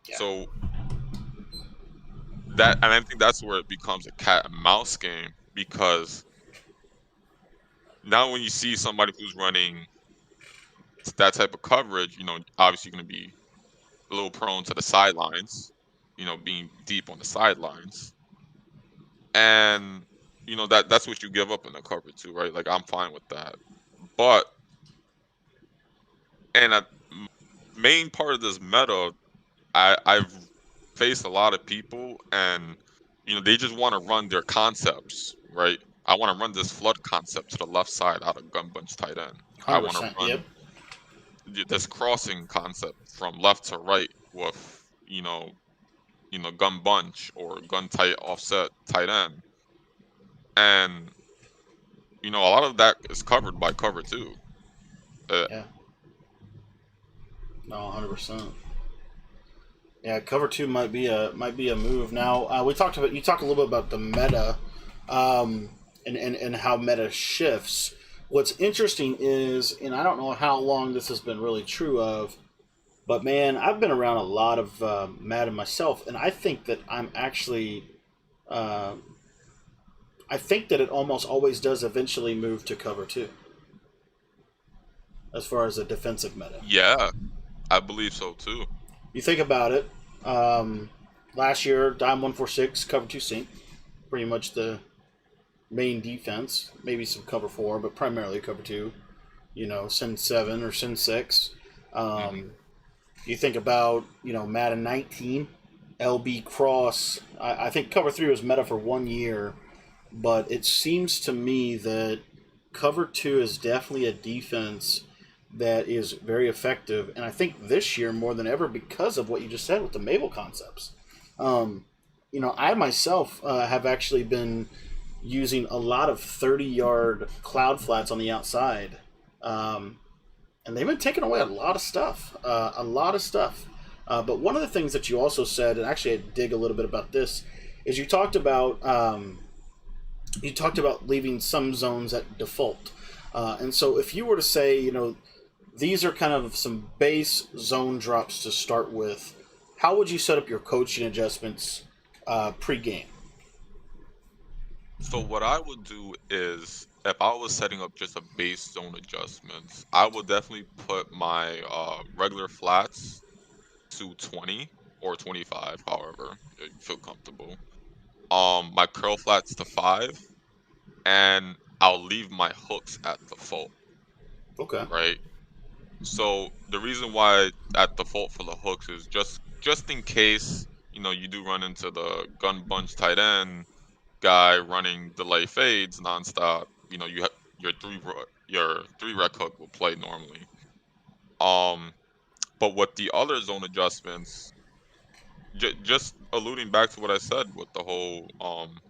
Yeah. So and I think that's where it becomes a cat and mouse game because now when you see somebody who's running that type of coverage, obviously you're going to be a little prone to the sidelines, being deep on the sidelines. And that's what you give up in the cover too, right? Like I'm fine with that. But and a main part of this meta, I've faced a lot of people and they just want to run their concepts, right? I want to run this flood concept to the left side out of gun bunch tight end. I want to 100%. Yep. run this crossing concept from left to right with gun bunch or gun tight offset tight end, and a lot of that is covered by cover two. Uh, Yeah. No, 100%. Yeah, cover two might be a move. Now you talked a little bit about the meta, and how meta shifts. What's interesting is, and I don't know how long this has been really true of, but man, I've been around a lot of Madden myself, and I think that uh, I think that it almost always does eventually move to cover two, as far as a defensive meta. yeah, I believe so too. You think about it. Um, Last year, Dime 146 cover two sink, pretty much the main defense. Maybe some cover four, but primarily cover two. Sin 7 or Sin 6. Hmm. Um, you think about Madden 19, LB Cross. I think cover three was meta for 1 year, but it seems to me that cover two is definitely a defense that is very effective, and I think this year more than ever because of what you just said with the Mabel concepts. Um, I myself have actually been using a lot of 30-yard cloud flats on the outside, um, and they've been taking away a lot of stuff. A lot of stuff. But one of the things that you also said, and actually I dig a little bit about this, is you talked about leaving some zones at default. And so if you were to say, these are kind of some base zone drops to start with, how would you set up your coaching adjustments pre-game? So what I would do is if I was setting up just a base zone adjustments, I would definitely put my regular flats to 20 or 25, however you feel comfortable. My curl flats to 5, and I'll leave my hooks at default, Okay. right? So the reason why at default for the hooks is just in case you do run into the gun bunch tight end guy running delay fades nonstop. You have your three rec hook will play normally. Um, but with the other zone adjustments, just alluding back to what I said with the whole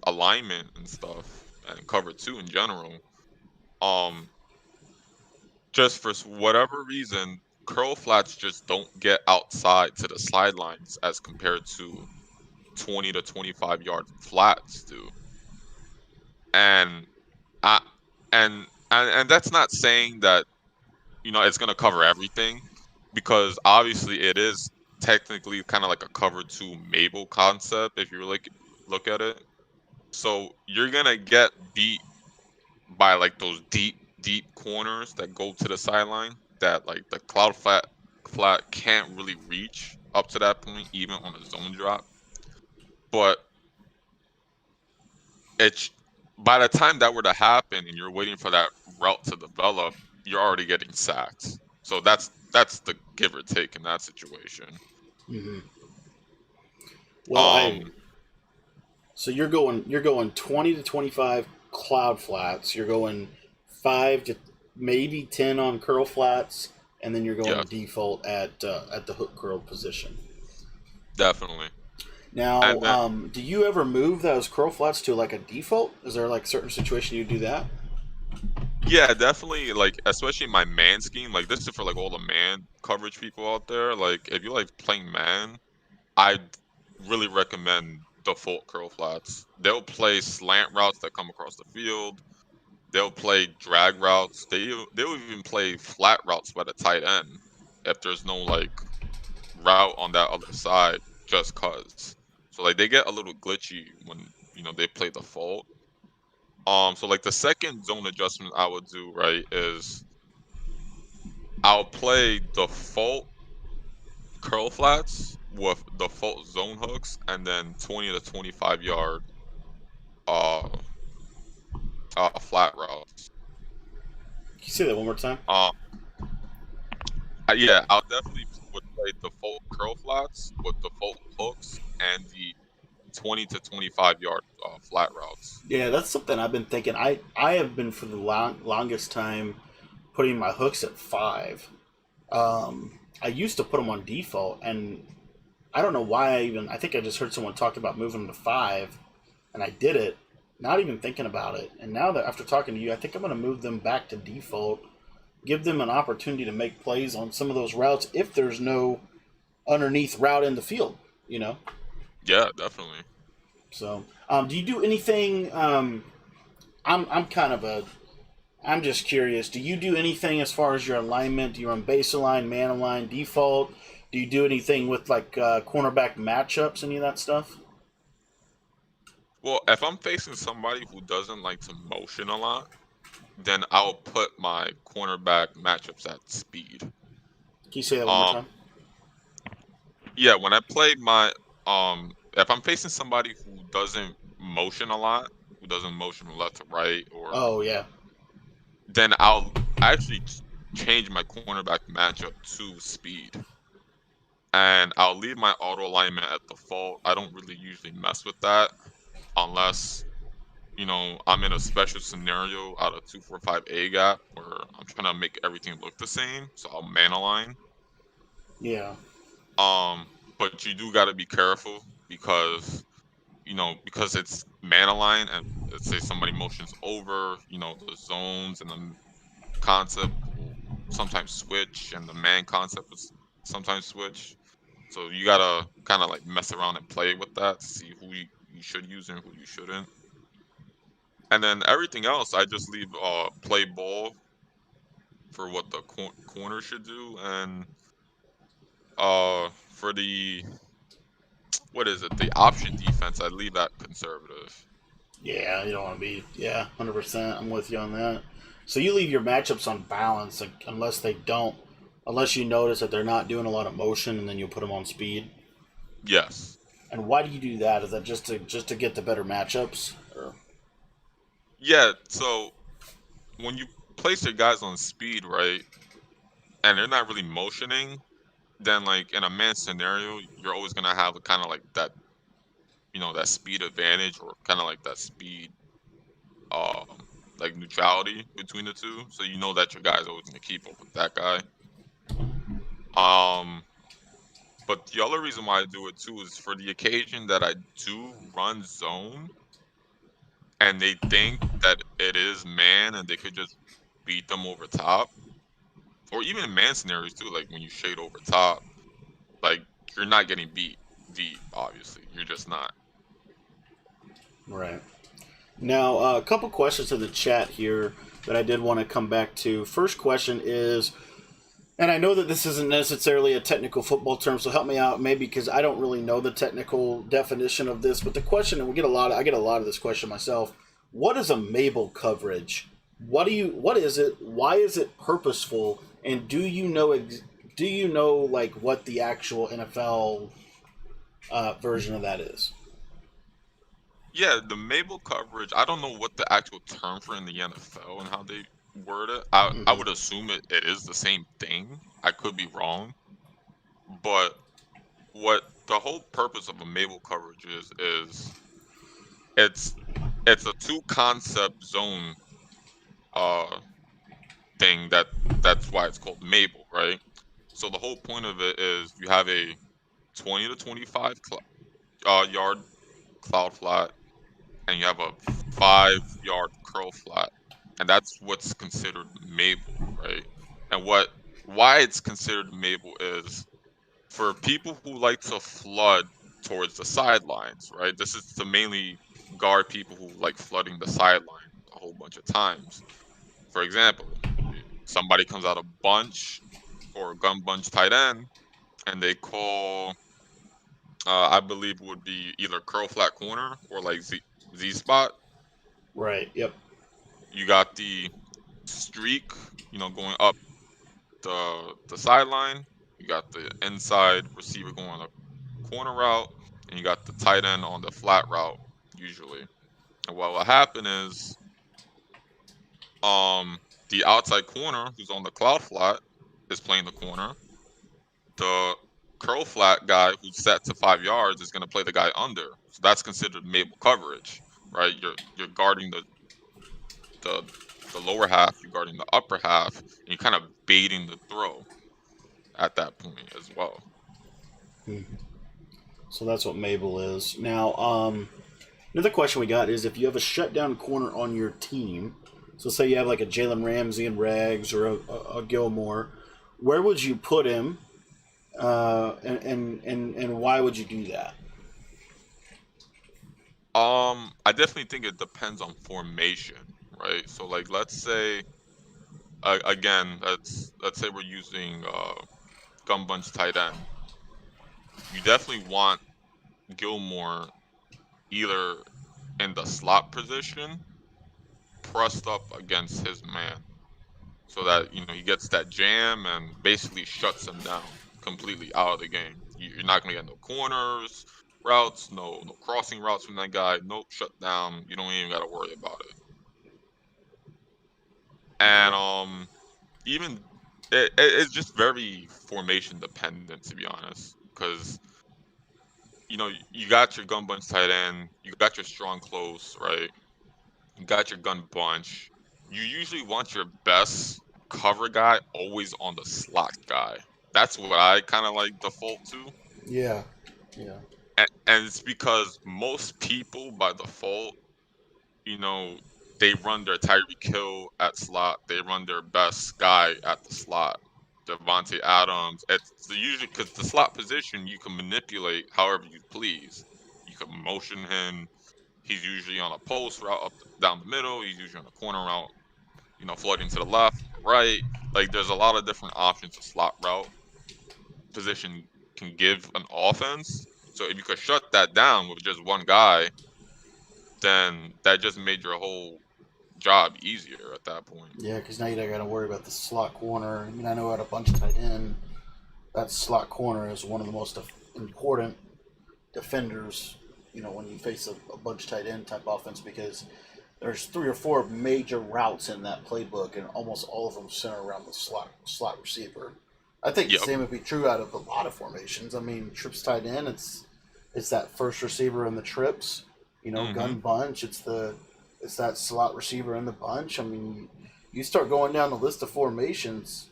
alignment and stuff. and cover 2 in general. Just for whatever reason, curl flats just don't get outside to the sidelines as compared to 20 to 25-yard flats do. And I and that's not saying that, it's gonna cover everything, because obviously it is technically kind of like a cover 2 Mabel concept if you like look at it. So you're gonna get beat by like those deep corners that go to the sideline that like the cloud flat can't really reach up to that point even on a zone drop. But it's by the time that were to happen and you're waiting for that route to develop, you're already getting sacked. So that's the give or take in that situation. Hmm. Well, I Um, so you're going 20 to 25 cloud flats. You're going 5 to maybe 10 on curl flats, and then you're going yes, default at the hook curl position. definitely. Now, And then do you ever move those curl flats to like a default? Is there like certain situation you do that? yeah, definitely like especially my man scheme, like this is for like all the man coverage people out there. Like if you like playing man, I really recommend default curl flats. They'll play slant routes that come across the field. They'll play drag routes. They'll even play flat routes by the tight end if there's no like route on that other side, just cause. So like they get a little glitchy when they play default. So like the second zone adjustment I would do, right, is I'll play default curl flats with default zone hooks and then 20 to 25-yard uh flat routes. Can you say that one more time? Um yeah, I'll definitely would play default curl flats with default hooks and the 20 to 25-yard flat routes. Yeah, that's something I've been thinking. I have been for the longest time putting my hooks at 5. I used to put them on default, and I don't know why I think I just heard someone talk about moving them to 5, and I did it, not even thinking about it. And now that after talking to you, I think I'm going to move them back to default, give them an opportunity to make plays on some of those routes if there's no underneath route in the field, you know? Yeah, definitely. So, do you do anything? I'm kind of a. I'm just curious. Do you do anything as far as your alignment? Do you run base align, man align, default? Do you do anything with like cornerback matchups? Any of that stuff? Well, if I'm facing somebody who doesn't like to motion a lot, then I'll put my cornerback matchups at speed. Can you say that one more Um, time? yeah, when I play my if I'm facing somebody who doesn't motion a lot, who doesn't motion from left to right, or Oh yeah, then I'll actually change my cornerback matchup to speed, and I'll leave my auto alignment at default. I don't really usually mess with that unless I'm in a special scenario out of 245 A gap where I'm trying to make everything look the same, so I'll man align. yeah, Um, but you do got to be careful because it's man align, and let's say somebody motions over, the zones and the concept will sometimes switch, and the man concept will sometimes switch. So you gotta kind of like mess around and play with that to see who you should use and who you shouldn't. And then everything else, I just leave play ball for what the corner should do, and for the what is it, the option defense, I leave that conservative. yeah. You don't want to be. Yeah, 100%. I'm with you on that. So you leave your matchups on balance, like, unless they don't, unless you notice that they're not doing a lot of motion, and then you'll put them on speed. Yes. And why do you do that? Is that just to get the better matchups? Or Yeah. So when you place your guys on speed, right, and they're not really motioning, then like in a man scenario, you're always gonna have a kind of like that, that speed advantage, or kind of like that speed, like neutrality between the two. So you know that your guy's always gonna keep up with that guy. Um, but the other reason why I do it too is for the occasion that I do run zone. and they think that it is man and they could just beat them over top, or even in man scenarios too, like when you shade over top, like you're not getting beat deep, obviously. You're just not. Right. Now, a couple questions in the chat here that I did want to come back to. First question is, and I know that this isn't necessarily a technical football term, so help me out, maybe because I don't really know the technical definition of this. But the question, and I get a lot of this question myself. What is a Mabel coverage? What is it? Why is it purposeful? And do you know like what the actual NFL version of that is? Yeah, the Mabel coverage, I don't know what the actual term for in the NFL and how they word it. I Mm-hmm. would assume it is the same thing. I could be wrong. But what the whole purpose of a Mabel coverage is it's it's a two concept zone uh thing that's why it's called Mabel, right? So the whole point of it is you have a 20 to 25 yard cloud flat, and you have a 5 yard curl flat, and that's what's considered Mabel, right? And why it's considered Mabel is for people who like to flood towards the sidelines, right? This is to mainly guard people who like flooding the sideline a whole bunch of times. For example, somebody comes out a bunch or a gun bunch tight end, and they call, I believe it would be either curl flat corner or like Z spot. Right. Yep. You got the streak, going up the sideline. You got the inside receiver going on a corner route, and you got the tight end on the flat route usually. And what will happen is, the outside corner who's on the cloud flat is playing the corner. The curl flat guy who's set to 5 yards is going to play the guy under. So that's considered Mabel coverage, right? You're guarding the the lower half, you're guarding the upper half, and you're kind of baiting the throw at that point as well. So that's what Mabel is. Now, another question we got is if you have a shutdown corner on your team, so say you have like a Jalen Ramsey and Rags or a Gilmore, where would you put him, and why would you do that? I definitely think it depends on formation, right? So like let's say, again, let's say we're using gun bunch tight end. You definitely want Gilmore either in the slot position, pressed up against his man, so that he gets that jam and basically shuts him down completely out of the game. You're not gonna get no corners routes, no crossing routes from that guy, nope, shut down. You don't even gotta worry about it. And Okay. even it's just very formation dependent, to be honest, because you got your gun bunch tight end, you got your strong close, right? You got your gun bunch. You usually want your best cover guy always on the slot guy. That's what I kind of like default to. Yeah. Yeah. And it's because most people by default, you know, they run their Tyreek Hill at slot. They run their best guy at the slot. Devontae Adams. It's usually because the slot position you can manipulate however you please. You can motion him. He's usually on a post route up down the middle. He's usually on a corner route, floating to the left, right. Like there's a lot of different options a slot route position can give an offense. So if you could shut that down with just one guy, then that just made your whole job easier at that point. Yeah, because now you don't got to worry about the slot corner. I mean, I know at a bunch of tight end, that slot corner is one of the most important defenders. When you face a bunch tight end type offense, because there's three or four major routes in that playbook, and almost all of them center around the slot receiver. I think the Yep. same would be true out of a lot of formations. I mean, trips tight end, it's that first receiver in the trips. Hmm. Gun bunch, it's that slot receiver in the bunch. I mean, you start going down the list of formations.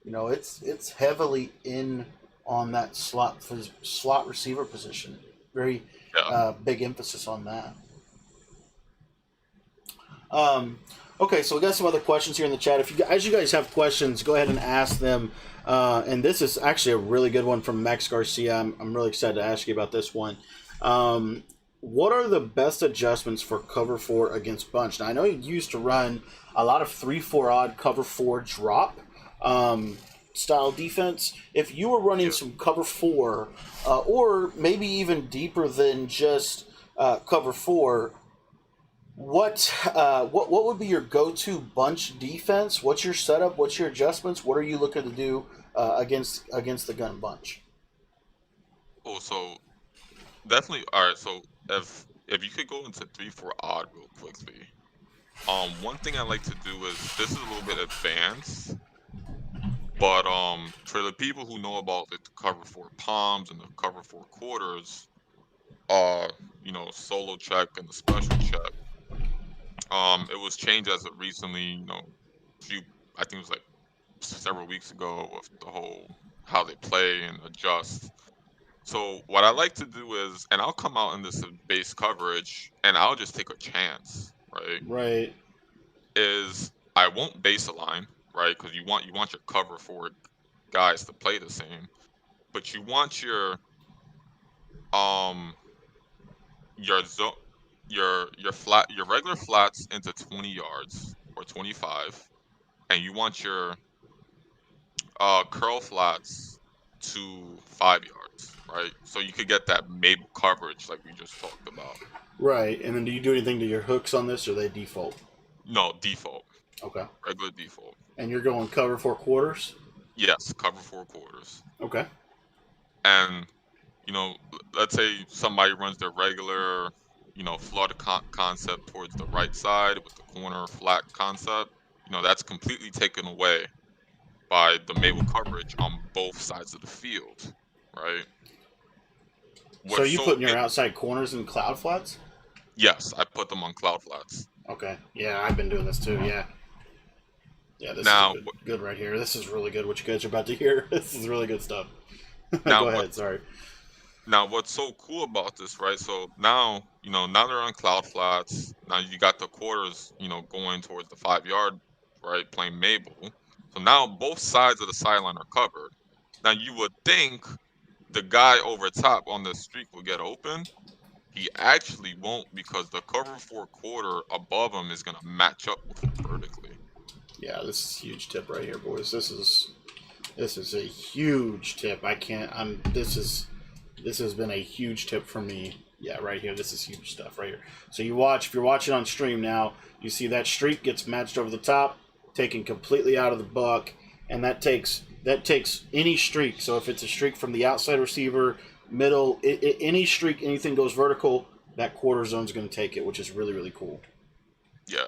It's heavily in on that slot receiver position. Very Yeah. big emphasis on that. Um, okay, so we got some other questions here in the chat. If you as you guys have questions, go ahead and ask them. And this is actually a really good one from Max Garcia. I'm really excited to ask you about this one. Um, what are the best adjustments for cover four against bunch? Now I know you used to run a lot of 3-4 odd cover four drop style defense. If you were running Yeah. some cover four, or maybe even deeper than just cover four, what would be your go-to bunch defense? What's your setup? What's your adjustments? What are you looking to do against the gun bunch? Oh, so definitely. All right. So if you could go into 3-4 odd real quickly. One thing I like to do is this is a little bit advanced, but for the people who know about the cover four palms and the cover four quarters, solo check and the special check. It was changed as of recently, few I think it was like several weeks ago with the whole how they play and adjust. So what I like to do is, and I'll come out in this base coverage, and I'll just take a chance, right? Right. Is I won't base align, right? Because you want your cover four guys to play the same, but you want um your zone your regular flats into 20 yards or 25, and you want your curl flats to 5 yards, right? So you could get that Mabel coverage like we just talked about. Right. And then do you do anything to your hooks on this, or they default? No, default, Okay. regular default. And you're going cover four quarters. Yes, cover four quarters. Okay. And let's say somebody runs their regular, flood concept towards the right side with the corner flat concept. That's completely taken away by the Mabel coverage on both sides of the field, right? So are What's you so putting your outside corners in cloud flats? Yes, I put them on cloud flats. Okay. Yeah, I've been doing this too. Yeah. Yeah, this is Now, good right here. This is really good. What you guys are about to hear. This is really good stuff. now Go what? ahead. Sorry. Now, what's so cool about this, right? So now, now they're on cloud flats. Now you got the quarters, going towards the 5 yard, right, playing Mabel. So now both sides of the sideline are covered. Now you would think the guy over top on the streak will get open. He actually won't because the cover four quarter above him is gonna match up with him vertically. Yeah, this is a huge tip right here, boys. This is a huge tip. I can't. I'm. This has been a huge tip for me. Yeah, right here. This is huge stuff right here. So you watch. If you're watching on stream now, you see that streak gets matched over the top, taken completely out of the buck, and that takes any streak. So if it's a streak from the outside receiver, middle, any streak, anything goes vertical, that quarter zone's going to take it, which is really really cool. Yeah.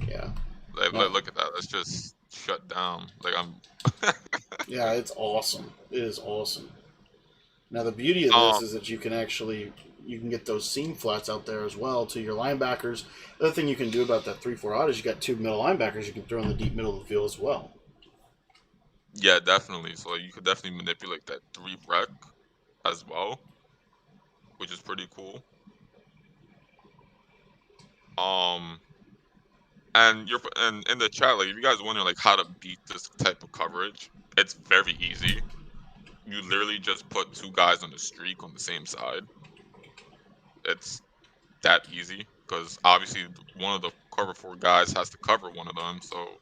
Yeah. Look at that. Let's just shut down. Like I'm. Yeah, it's awesome. It is awesome. Now the beauty of um. this is that you can get those seam flats out there as well to your linebackers. The other thing you can do about that 3-4 odd is you got two middle linebackers you can throw in the deep middle of the field as well. Yeah, definitely. So you could definitely manipulate that 3 rec as well, which is pretty cool. Um, and in the chat, like if you guys wondering like how to beat this type of coverage, it's very easy. You literally just put two guys on the streak on the same side. It's that easy because obviously one of the cover four guys has to cover one of them, so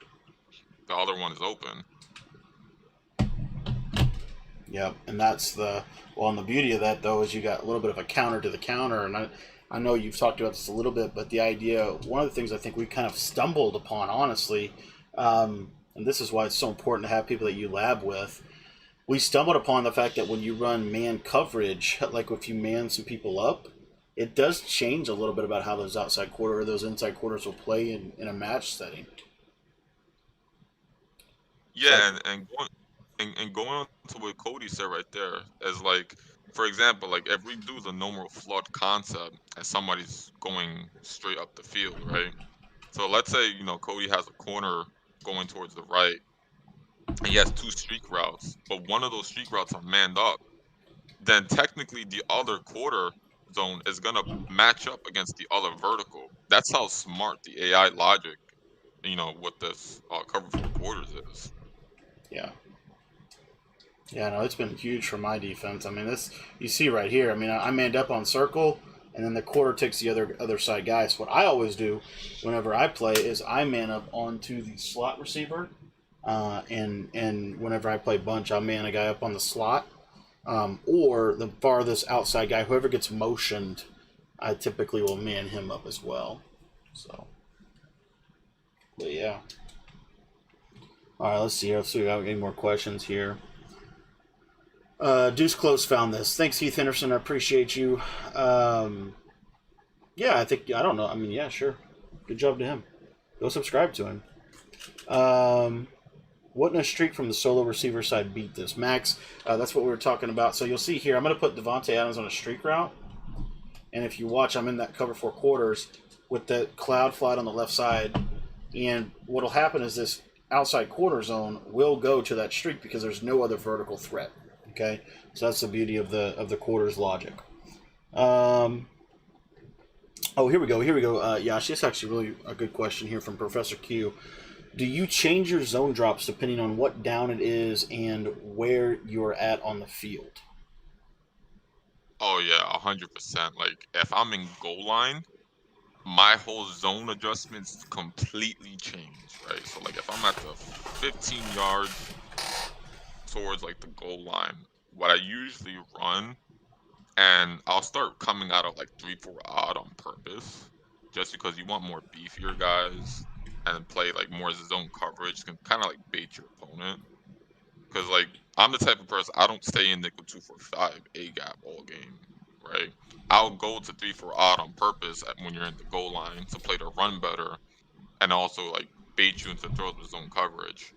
the other one is open. Yep, and and the beauty of that though is you got a little bit of a counter to the counter, and I know you've talked about this a little bit, but the idea, one of the things I think we kind of stumbled upon, honestly, and this is why it's so important to have people that you lab with. We stumbled upon the fact that when you run man coverage, like if you man some people up, it does change a little bit about how those outside quarter or those inside quarters will play in a match setting. Yeah, So, and going on to what Cody said right there is like, for example, like if we do the normal flood concept and somebody's going straight up the field, right? So let's say Cody has a corner going towards the right, and he has two streak routes, but one of those streak routes are manned up. Then technically the other quarter zone is gonna match up against the other vertical. that's how smart the AI logic, with this cover 4 quarters is. Yeah. Yeah, no, it's been huge for my defense. I mean, this you see right here. I mean, I manned up on circle, and then the quarter takes the other side guy. So what I always do, whenever I play, is I man up onto the slot receiver, and whenever I play bunch, I man a guy up on the slot, or the farthest outside guy. Whoever gets motioned, I typically will man him up as well. So, but yeah. All right, let's see. Let's see if we got any more questions here. Deuce Close found this. Thanks, Heath Henderson. I appreciate you. Yeah, I don't know. I mean, yeah, sure. Good job to him. Go subscribe to him. What in a streak from the solo receiver side beat this? Max, that's what we were talking about. So you'll see here, I'm going to put Devontae Adams on a streak route. And if you watch, I'm in that cover 4 quarters with the cloud flat on the left side. And what will happen is this outside quarter zone will go to that streak because there's no other vertical threat. Okay, so that's the beauty of the quarters logic. Oh, here we go. Yash, this is actually really a good question here from Professor Q. Do you change your zone drops depending on what down it is and where you're at on the field? Oh yeah, 100%. Like if I'm in goal line, my whole zone adjustments completely change, right? So like if I'm at the 15 yards towards like the goal line, what I usually run, and I'll start coming out of like 3-4 odd on purpose, just because you want more beefier guys and play like more zone coverage, can kind of like bait your opponent. Because like I'm the type of person, I don't stay in nickel 2-4-5 A gap all game, right? I'll go to 3-4 odd on purpose when you're in the goal line to play the run better, and also like bait you into throws with zone coverage.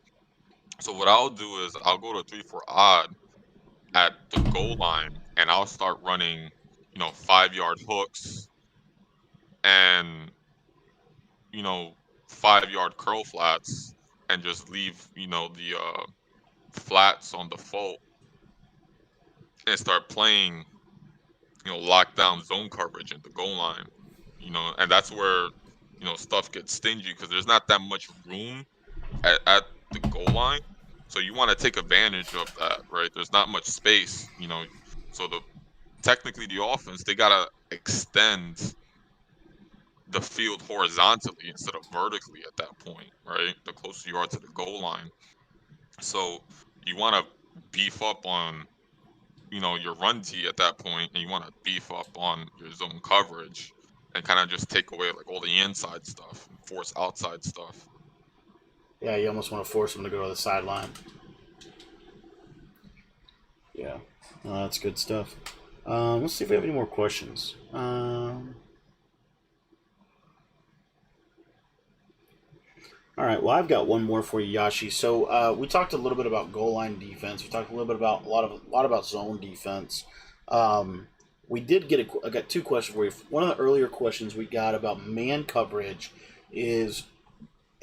So what I'll do is I'll go to 3-4 odd at the goal line, and I'll start running, 5-yard hooks and, you know, 5-yard curl flats, and just leave, the flats on default, and start playing, lockdown zone coverage at the goal line, and that's where, stuff gets stingy because there's not that much room at the goal line. So you want to take advantage of that, right? There's not much space, so technically the offense, they gotta extend the field horizontally instead of vertically at that point, right? The closer you are to the goal line. So you want to beef up on, your run D at that point, and you want to beef up on your zone coverage and kind of just take away like all the inside stuff and force outside stuff. Yeah, you almost want to force them to go to the sideline. Yeah, that's good stuff. Let's see if we have any more questions. All right, well, I've got one more for you, Yashi. So we talked a little bit about goal line defense. We talked a little bit about a lot about zone defense. We did get I got two questions for you. One of the earlier questions we got about man coverage is,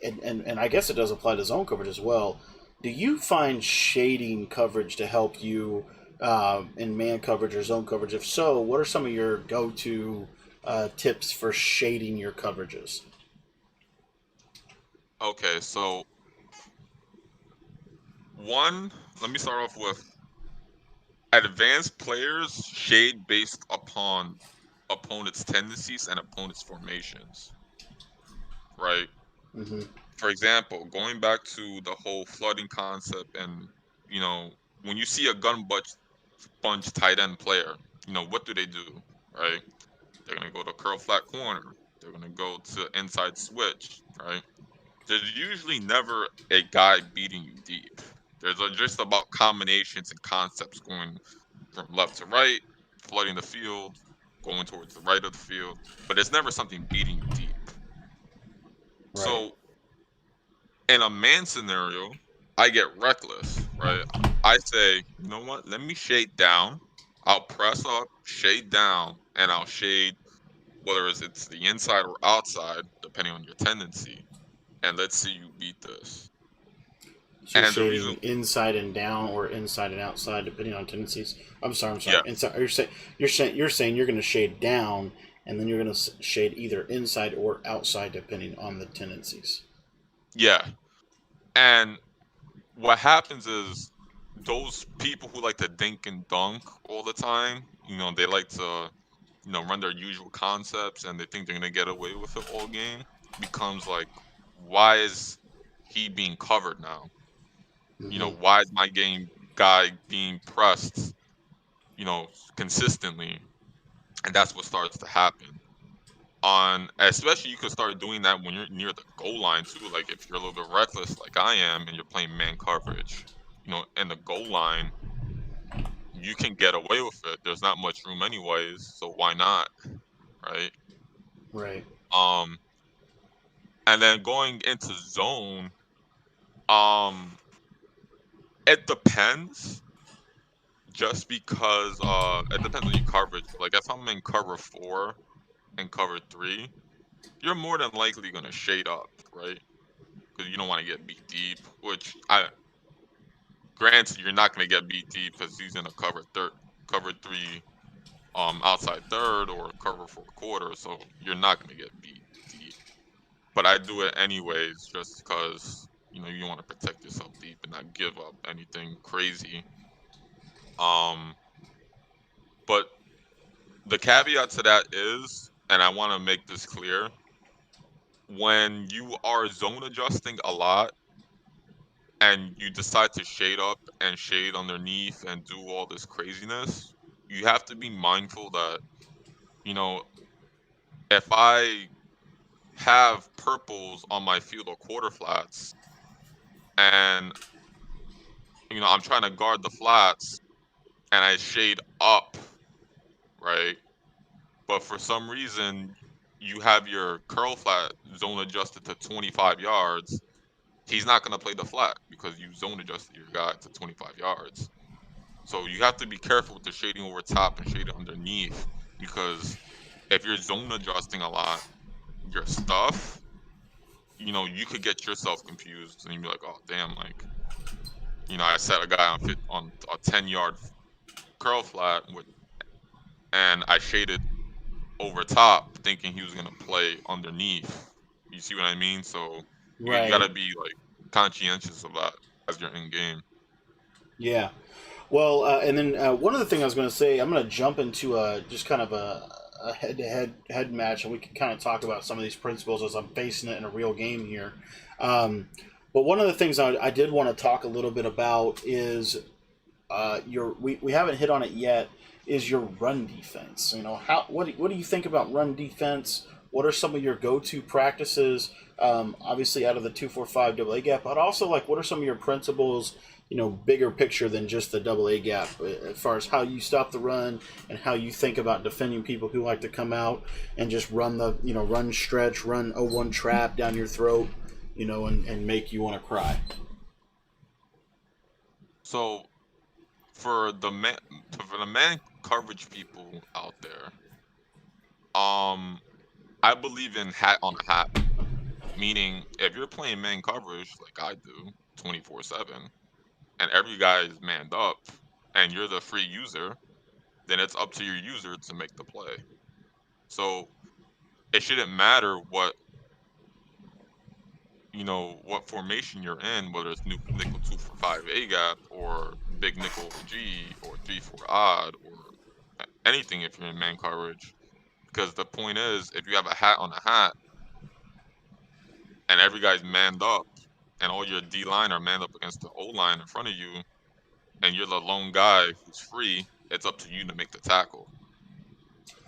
and I guess it does apply to zone coverage as well. Do you find shading coverage to help you in man coverage or zone coverage? If so, what are some of your go-to tips for shading your coverages? Okay, so let me start off with advanced players shade based upon opponent's tendencies and opponent's formations, right? Mm-hmm. For example, going back to the whole flooding concept, and when you see a gun bunch tight end player, what do? Right? They're gonna go to curl flat corner. They're gonna go to inside switch, right? There's usually never a guy beating you deep. There's just about combinations and concepts going from left to right, flooding the field, going towards the right of the field, but it's never something beating you deep. Right. So in a man scenario, I get reckless, right? I say, you know what? Let me shade down. I'll press up, shade down, and I'll shade whether it's the inside or outside, depending on your tendency. And let's see you beat this. So you're And the shading reason, inside and down or inside and outside depending on tendencies. I'm sorry. yeah, Inside. You're saying you're going to shade down and then you're going to shade either inside or outside depending on the tendencies. Yeah. And what happens is those people who like to dink and dunk all the time, they like to, run their usual concepts and they think they're gonna get away with it all game, becomes like, why is he being covered now? Mm-hmm. Why is my game guy being pressed, consistently? And that's what starts to happen. Especially you could start doing that when you're near the goal line too. Like if you're a little bit reckless like I am and you're playing man coverage, in the goal line, you can get away with it. There's not much room anyways, so why not? Right? Right. Um and then going into zone, um it depends, just because it depends on your coverage. Like if I'm in cover 4 and cover 3, you're more than likely going to shade up, right? Because you don't want to get beat deep, which I granted you're not going to get beat deep because he's in a cover 3, outside third or cover 4 quarter, so you're not going to get beat deep. But I do it anyways, just because you want to protect yourself deep and not give up anything crazy. Um, but the caveat to that is, and I want to make this clear, when you are zone adjusting a lot and you decide to shade up and shade underneath and do all this craziness, you have to be mindful that, you know, if I have purples on my field or quarter flats and, I'm trying to guard the flats and I shade up, right? But for some reason, you have your curl flat zone adjusted to 25 yards. He's not going to play the flat because you zone adjusted your guy to 25 yards. So you have to be careful with the shading over top and shading underneath, because if you're zone adjusting a lot, your stuff, you could get yourself confused and you'd be like, oh damn, like, I set a guy on a 10-yard curl flat and I shaded over top thinking he was gonna play underneath. You see what I mean? So you Right. gotta be like conscientious of that as you're in game. Yeah. Well, and then one other thing I was going to say, I'm going to jump into just kind of a head match, and we can kind of talk about some of these principles as I'm facing it in a real game here. But one of the things I did want to talk a little bit about is we haven't hit on it yet, is your run defense. What do you think about run defense? What are some of your go-to practices? Obviously, out of the 2-4-5 double A gap, but also like what are some of your principles? Bigger picture than just the double A gap, as far as how you stop the run and how you think about defending people who like to come out and just run run stretch, run a one trap down your throat, and make you want to cry. So for the man coverage people out there, I believe in hat on a hat. Meaning, if you're playing man coverage like I do, 24/7, and every guy is manned up, and you're the free user, then it's up to your user to make the play. So it shouldn't matter what formation you're in, whether it's nickel 2-4-5 A gap or big nickel G or 3-4 odd or anything if you're in man coverage. Because the point is, if you have a hat on a hat and every guy's manned up and all your D line are manned up against the O line in front of you, and you're the lone guy who's free, it's up to you to make the tackle.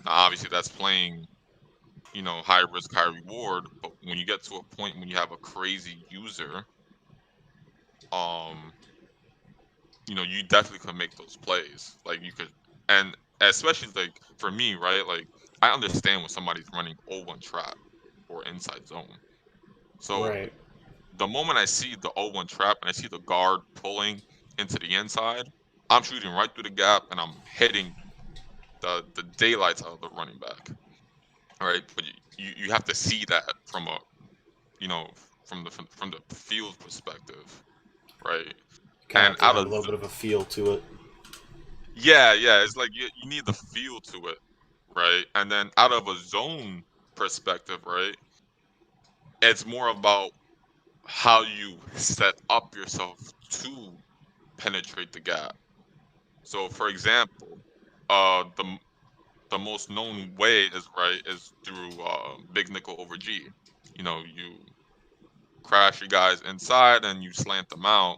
Now, obviously, that's playing, high risk, high reward. But when you get to a point when you have a crazy user, um, you definitely could make those plays. Like you could, and especially like for me, right? Like I understand when somebody's running 0-1 trap or inside zone. So Right. the moment I see the 0-1 trap and I see the guard pulling into the inside, I'm shooting right through the gap and I'm hitting the daylights out of the running back. All right, but you have to see that from a you know from the field perspective, right? Kind of And have to out have of a little bit of a feel to it. yeah, it's like you need the feel to it, right? And then out of a zone perspective, right, it's more about how you set up yourself to penetrate the gap. So, for example, the most known way is through big nickel over G. You crash your guys inside and you slant them out,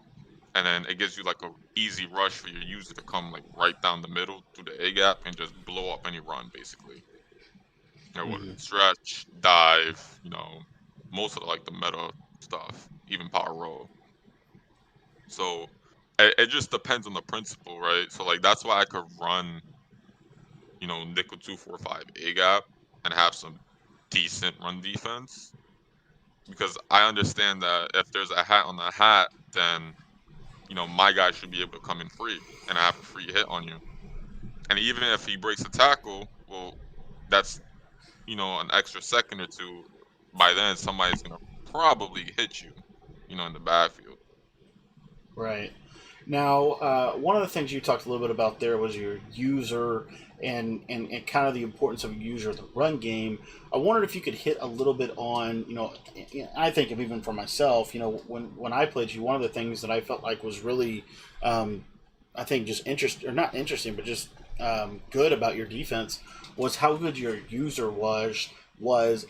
and then it gives you like a easy rush for your user to come like right down the middle through the A gap and just blow up any run basically. Whether Hmm. it's stretch, dive, most of like the meta stuff, even power roll. So it just depends on the principle, right? So like that's why I could run, nickel 245 A gap and have some decent run defense, because I understand that if there's a hat on the hat, then my guy should be able to come in free and have a free hit on you. And even if he breaks a tackle, well, that's an extra second or two. By then, somebody's gonna probably hit you, in the backfield. Right. Now, one of the things you talked a little bit about there was your user and kind of the importance of a user of the run game. I wondered if you could hit a little bit on, I think of even for myself, when I played you, one of the things that I felt like was really, I think just or not interesting, but just good about your defense was how good your user was,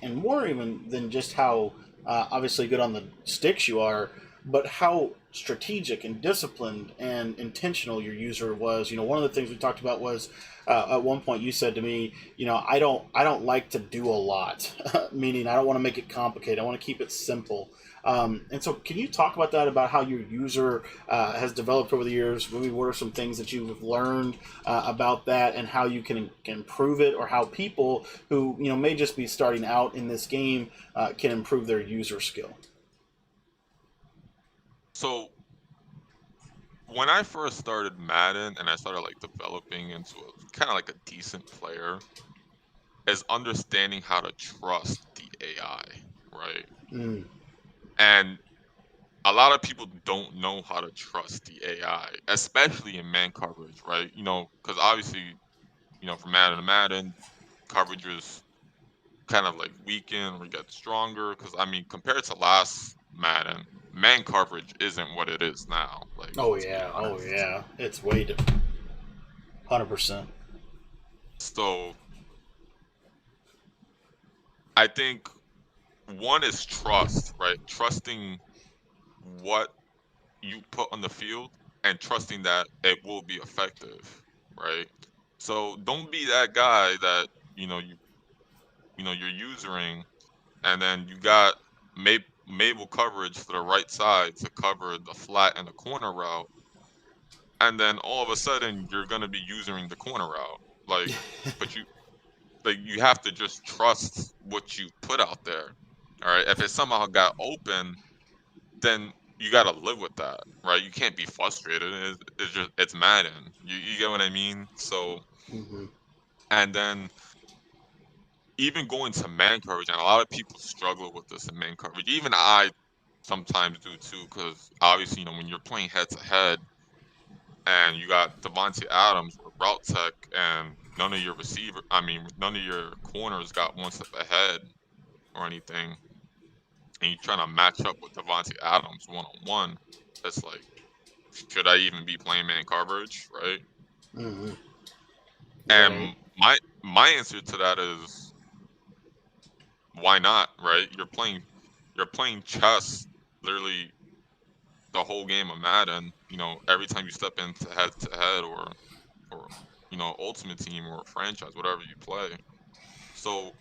and more even than just how obviously good on the sticks you are, but how strategic and disciplined and intentional your user was. One of the things we talked about was at one point you said to me, I don't like to do a lot, meaning I don't want to make it complicated. I want to keep it simple. And so, can you talk about that, about how your user has developed over the years? Maybe what are some things that you've learned about that, and how you can improve it, or how people who may just be starting out in this game can improve their user skill? So when I first started Madden and I started like developing into a kind of like a decent player, is understanding how to trust the AI, right? Mm. And a lot of people don't know how to trust the AI, especially in man coverage, right? Because obviously, from Madden to Madden, coverage is kind of like weaken or get stronger. Because I mean, compared to last Madden, man coverage isn't what it is now. Like, Oh let's be yeah, oh honest. yeah, it's way different. 100%. So I think one is trust, right? Trusting what you put on the field and trusting that it will be effective, right? So don't be that guy that you know you you're using, and then you got Mabel coverage to the right side to cover the flat and the corner route, and then all of a sudden you're gonna be using the corner route. Like, but you have to just trust what you put out there. All right. If it somehow got open, then you got to live with that, right? You can't be frustrated. It's Madden. You get what I mean? So, Hmm. and then even going to man coverage, and a lot of people struggle with this in man coverage. Even I sometimes do too, because obviously, when you're playing head to head and you got Devontae Adams with route tech, and none of your corners got one step ahead or anything, and you're trying to match up with Devontae Adams 1-on-1, it's like, should I even be playing man coverage, right? Hmm. Right. And my answer to that is, why not, right? You're playing chess literally the whole game of Madden. Every time you step into head to head, or ultimate team or franchise, whatever you play. So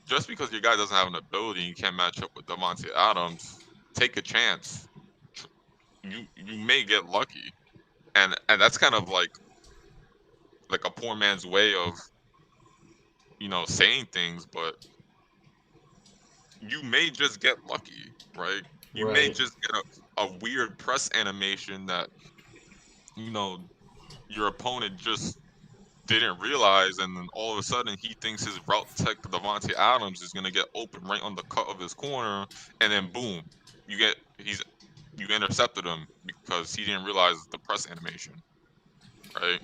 just because your guy doesn't have an ability, you can't match up with Devontae Adams, take a chance. Tr- you may get lucky, and that's kind of like a poor man's way of saying things, but you may just get lucky, right? You may Right. just get a weird press animation that you know your opponent just didn't realize, and then all of a sudden he thinks his route tech Devontae Adams is gonna get open right on the cut of his corner, and then boom, you intercepted him because he didn't realize the press animation, right?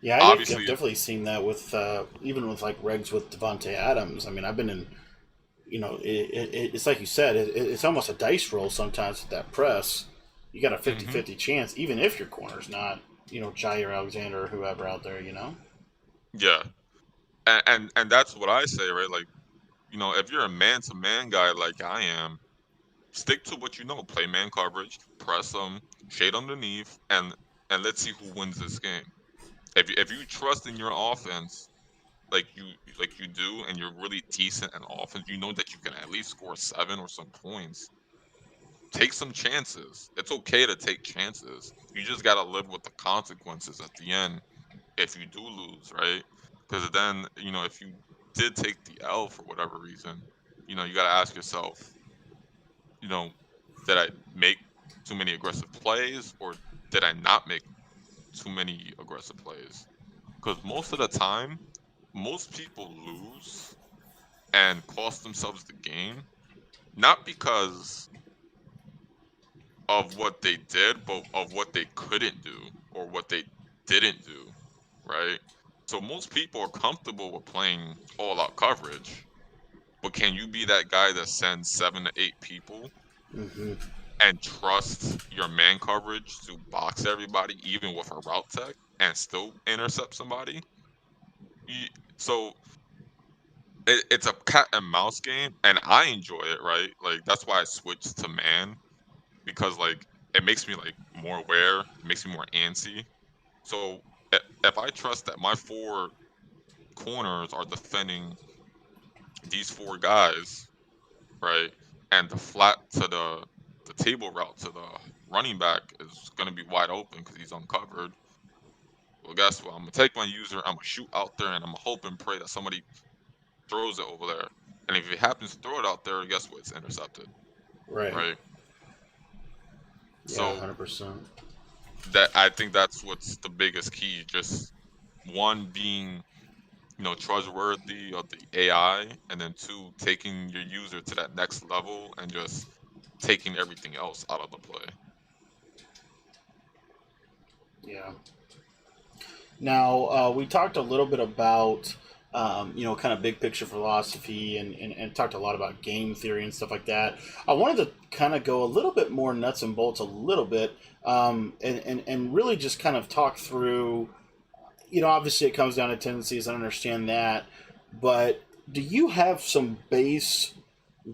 Yeah, I've Obviously, definitely seen that with even with like regs with Devonte Adams. I mean, I've been in, it's like you said, it's almost a dice roll sometimes with that press. You got a hmm 50-50 chance, even if your corner's not, Jair Alexander or whoever out there, yeah, and that's what I say, right? Like, if you're a man-to-man guy like I am, stick to what you know. Play man coverage, press them, shade underneath, and let's see who wins this game. If you trust in your offense like you do, and you're really decent in offense, you know that you can at least score 7 or some points. Take some chances. It's okay to take chances. You just gotta live with the consequences at the end if you do lose, right? Because then, if you did take the L for whatever reason, you gotta ask yourself, you know, did I make too many aggressive plays, or did I not make too many aggressive plays? Because most of the time, most people lose and cost themselves the game, not because of what they did, but of what they couldn't do or what they didn't do, right? So most people are comfortable with playing all out coverage, but can you be that guy that sends 7 to 8 people hmm and trust your man coverage to box everybody, even with a route tech, and still intercept somebody? You, so it's a cat and mouse game, and I enjoy it, right? Like that's why I switched to man, because like it makes me like more aware, it makes me more antsy. So if I trust that my 4 corners are defending these 4 guys, right, and the flat to the table route to the running back is going to be wide open because he's uncovered. Well, guess what? I'm gonna take my user, I'm gonna shoot out there, and I'm gonna hope and pray that somebody throws it over there. And if he happens to throw it out there, guess what? It's intercepted, Right. right? Yeah, So 100%. that I think that's what's the biggest key. Just one being, trustworthy of the AI, and then two, taking your user to that next level and just taking everything else out of the play. Yeah. Now, we talked a little bit about, kind of big picture philosophy and talked a lot about game theory and stuff like that. I wanted to kind of go a little bit more nuts and bolts a little bit and really just kind of talk through, obviously it comes down to tendencies. I understand that. But do you have some base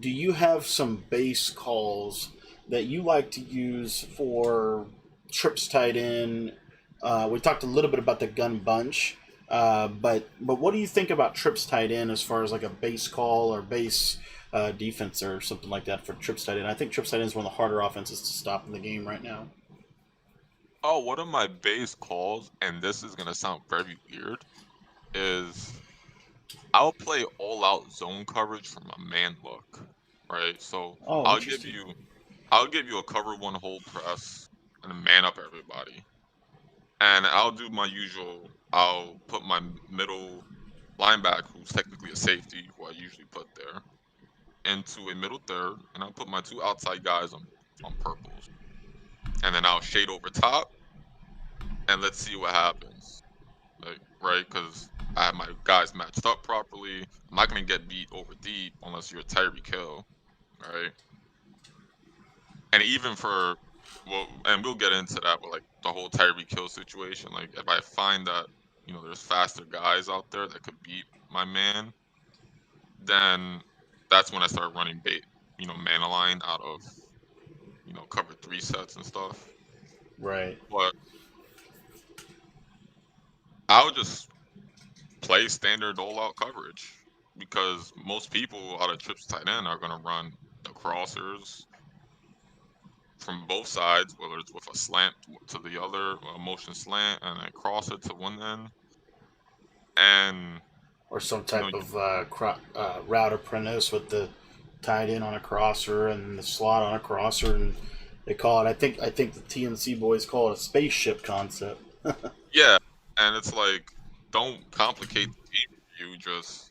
do you have some base calls that you like to use for trips tight end? We talked a little bit about the gun bunch, but what do you think about trips tight end as far as like a base call or base defense or something like that for trips tight end? I think trips tight end is one of the harder offenses to stop in the game right now. Oh, one of my base calls, and this is gonna sound very weird, is I'll play all out zone coverage from a man look, right? So Oh, I'll give interesting. you I'll give you a cover one hold press and a man up everybody. And I'll do my usual. I'll put my middle linebacker, who's technically a safety, who I usually put there, into a middle third, and I'll put my 2 outside guys on purples. And then I'll shade over top, and let's see what happens. Like, right? Because I have my guys matched up properly. I'm not gonna get beat over deep unless you're a Tyreek Hill, right? And even for, well, and we'll get into that with like the whole Tyreek Hill situation. Like, if I find that there's faster guys out there that could beat my man, then that's when I start running bait, man align out of cover 3 sets and stuff. Right. But I'll just play standard all out coverage because most people out of trips tight end are gonna run the crossers from both sides, whether it's with a slant to the other, a motion slant, and a crosser to one end. And Or some you know, type of route apprentice with the tied in on a crosser and the slot on a crosser, and they call it. I think the TNC boys call it a spaceship concept. yeah, and it's like, don't complicate the game for you. Just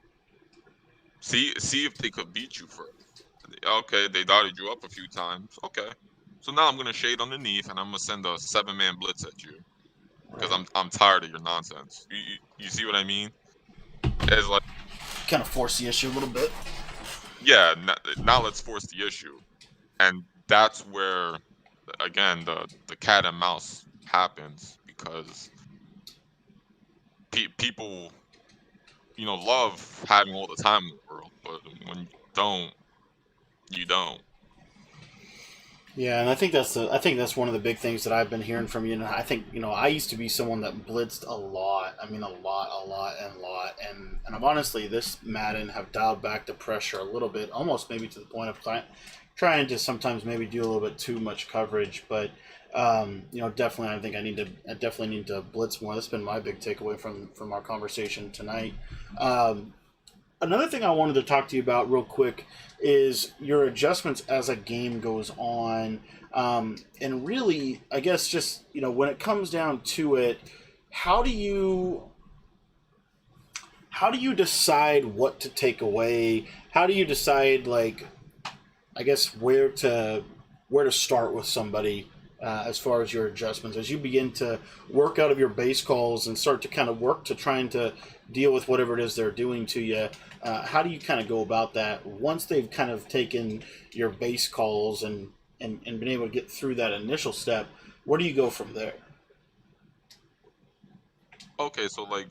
see if they could beat you first. Okay, they dotted you up a few times. Okay, so now I'm gonna shade underneath, and I'm gonna send a 7-man blitz at you. because Right. I'm tired of your nonsense. You see what I mean? It's like, Kind of force the issue a little bit. yeah, now let's force the issue, and that's where again the cat and mouse happens because people love having all the time in the world, but when you don't, you don't. Yeah, and I think that's one of the big things that I've been hearing from you. And I think I used to be someone that blitzed a lot. I mean, a lot, and a lot. And I've honestly this Madden have dialed back the pressure a little bit, almost maybe to the point of trying to sometimes maybe do a little bit too much coverage. But definitely, I definitely need to blitz more. That's been my big takeaway from our conversation tonight. Um, Another thing I wanted to talk to you about real quick is your adjustments as a game goes on. And really, I guess just, when it comes down to it, how do you how do you decide what to take away? How do you decide, like, I guess where to start with somebody as far as your adjustments as you begin to work out of your base calls and start to kind of work to trying to deal with whatever it is they're doing to you. How do you kind of go about that once they've kind of taken your base calls and been able to get through that initial step? Where do you go from there? Okay, so like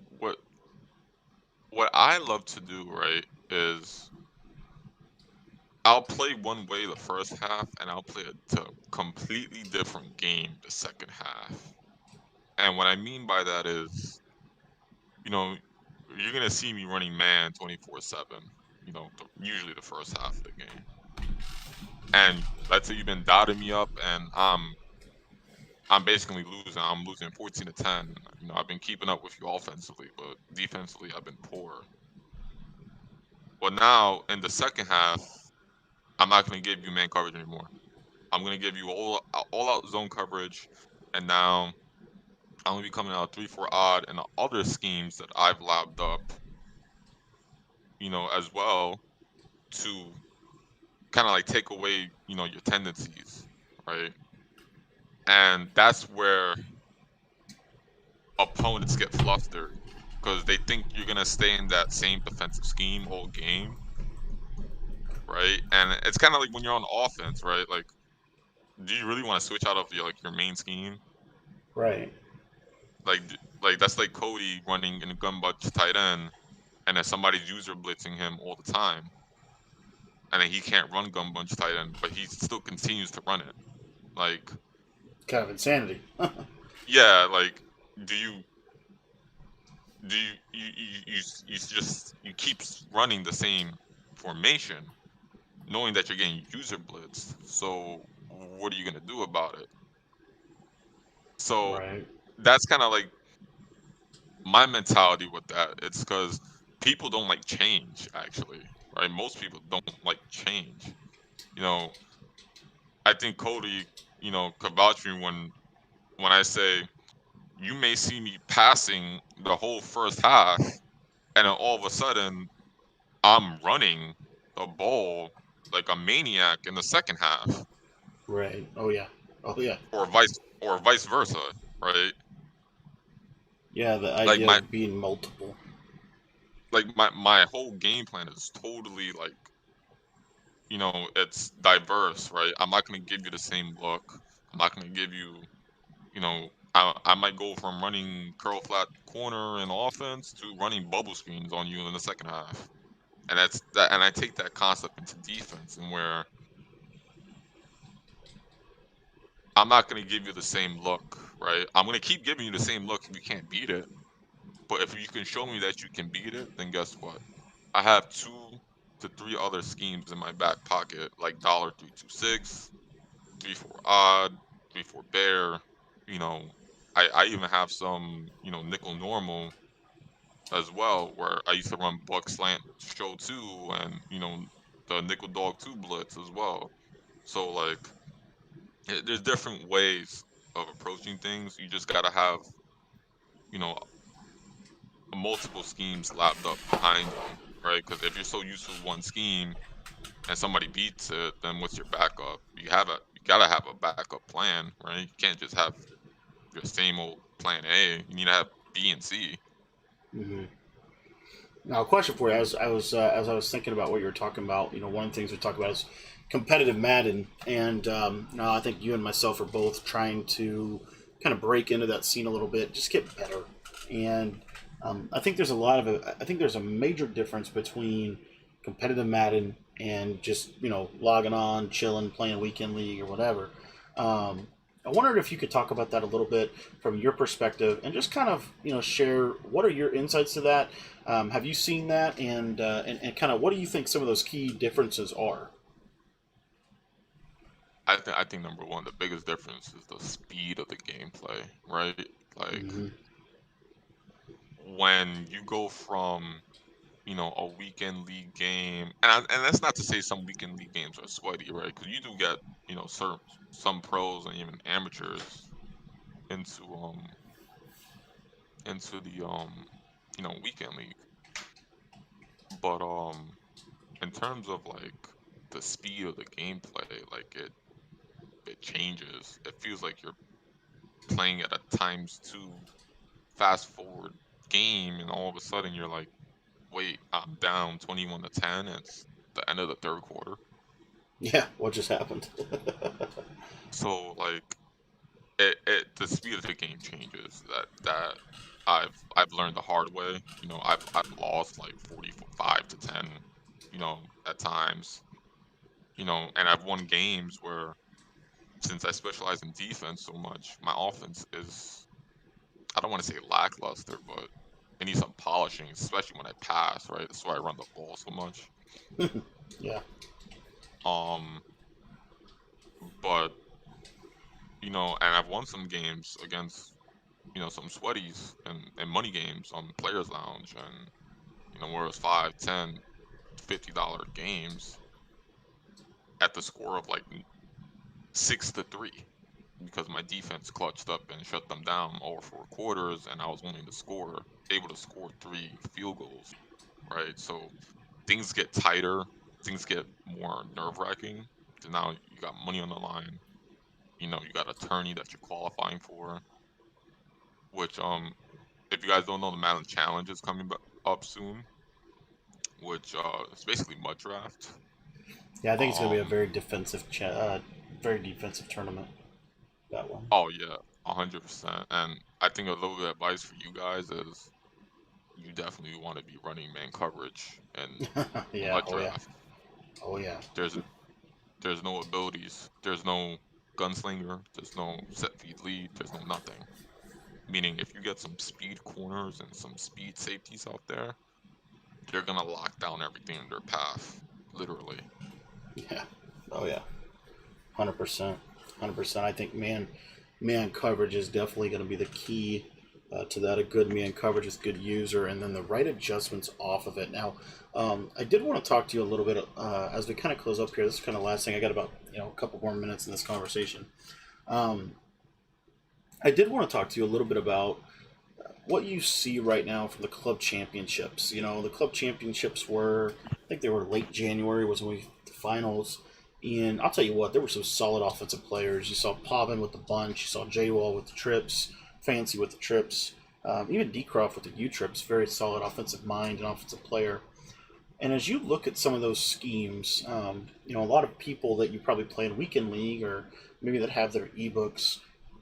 what I love to do, right, is I'll play one way the first half and I'll play a completely different game the second half. And what I mean by that is, you know, you're gonna see me running man 24/7. Usually the first half of the game. And let's say you've been dotting me up, and I'm basically losing. I'm losing 14-10. I've been keeping up with you offensively, but defensively I've been poor. But now in the second half, I'm not gonna give you man coverage anymore. I'm gonna give you all out zone coverage, and now I'm gonna be coming out 3-4 odd and the other schemes that I've labbed up, as well to kind of like take away, your tendencies, right? And that's where opponents get flustered because they think you're gonna stay in that same defensive scheme all game, right? And it's kind of like when you're on offense, right? Like, do you really want to switch out of your main scheme? Right. Like that's like Cody running in a gun bunch tight end, and then somebody's user blitzing him all the time, and then he can't run gun bunch tight end, but he still continues to run it. Like, Kind of insanity. yeah, like, do you you keep running the same formation, knowing that you're getting user blitzed. So what are you gonna do about it? So Right. that's kind of like my mentality with that. It's because people don't like change, actually, right? Most people don't like change. You know, I think Cody, could vouch for me when I say you may see me passing the whole first half, and then all of a sudden I'm running the ball like a maniac in the second half, Right. Oh yeah. Oh yeah. or vice versa, right? Yeah. The Like idea my of being multiple. my whole game plan is totally like, it's diverse, right? I'm not gonna give you the same look. I'm not gonna give you, I might go from running curl flat corner in offense to running bubble screens on you in the second half. And and I take that concept into defense, and where I'm not going to give you the same look, right? I'm going to keep giving you the same look if you can't beat it. But if you can show me that you can beat it, then guess what? I have 2 to 3 other schemes in my back pocket, like $3-2-6, 3-4 odd, 3-4 bear. You know, I even have some, nickel normal as well, where I used to run buck slant show 2, and the nickel dog 2 blitz as well. So like, there's different ways of approaching things. You just gotta have, you know, multiple schemes lapped up behind you, right? Because if you're so used to one scheme and somebody beats it, then what's your backup? You gotta have a backup plan, right? You can't just have your same old plan A. You need to have B and C. Hmm. Now, a question for you: as I was thinking about what you were talking about, one of the things we talk about is competitive Madden, and I think you and myself are both trying to kind of break into that scene a little bit, just get better. And I think there's a lot of I think there's a major difference between competitive Madden and just logging on, chilling, playing weekend league or whatever. Um, I wondered if you could talk about that a little bit from your perspective, and just kind of share what are your insights to that. Have you seen that, and kind of what do you think some of those key differences are? I think number one, the biggest difference is the speed of the gameplay, right? Like Hmm. when you go from a weekend league game, and that's not to say some weekend league games are sweaty, right? Because you do get certain some pros and even amateurs into the weekend league, but in terms of like the speed of the gameplay, like it changes. It feels like you're playing at a times two fast forward game, and all of a sudden you're like, wait, I'm down 21-10. It's the end of the third quarter. Yeah, what just happened? So like the speed of the game changes. That I've learned the hard way. I've lost like 45-10. At times. And I've won games where, since I specialize in defense so much, my offense is, I don't want to say lackluster, but it needs some polishing, especially when I pass. Right, that's why I run the ball so much. Yeah. Um, but and I've won some games against some sweaties and money games on Players Lounge, and where it was 5, 10, $50 games at the score of like 6-3, because my defense clutched up and shut them down over 4 quarters, and I was only able to score 3 field goals. Right, so things get tighter, things get more nerve-wracking. So now you got money on the line. You got attorney that you're qualifying for, which if you guys don't know, the Madden Challenge is coming up soon, which is basically mud draft. Yeah, I think it's going to be a Um, very defensive tournament. That one. oh yeah, 100%. And I think a little bit of advice for you guys is you definitely want to be running man coverage and Yeah. mud Oh yeah. draft. Oh yeah. There's there's no abilities, there's no gunslinger, there's no set feed lead, there's no nothing. Meaning, if you get some speed corners and some speed safeties out there, they're gonna lock down everything in their path, literally. Yeah. Oh yeah. 100%. 100%. I think man coverage is definitely going to be the key to that. A good man coverage is good user, and then the right adjustments off of it. Now, I did want to talk to you a little bit as we kind of close up here. This is kind of last thing. I got about a couple more minutes in this conversation. Um, I did want to talk to you a little bit about what you see right now from the club championships. The club championships were, I think they were late January was when the finals. And I'll tell you what, there were some solid offensive players. You saw Pavin with the bunch, you saw J Wall with the trips, Fancy with the trips, even Decroft with the U trips. Very solid offensive mind and offensive player. And as you look at some of those schemes, a lot of people that you probably play in weekend league or maybe that have their ebooks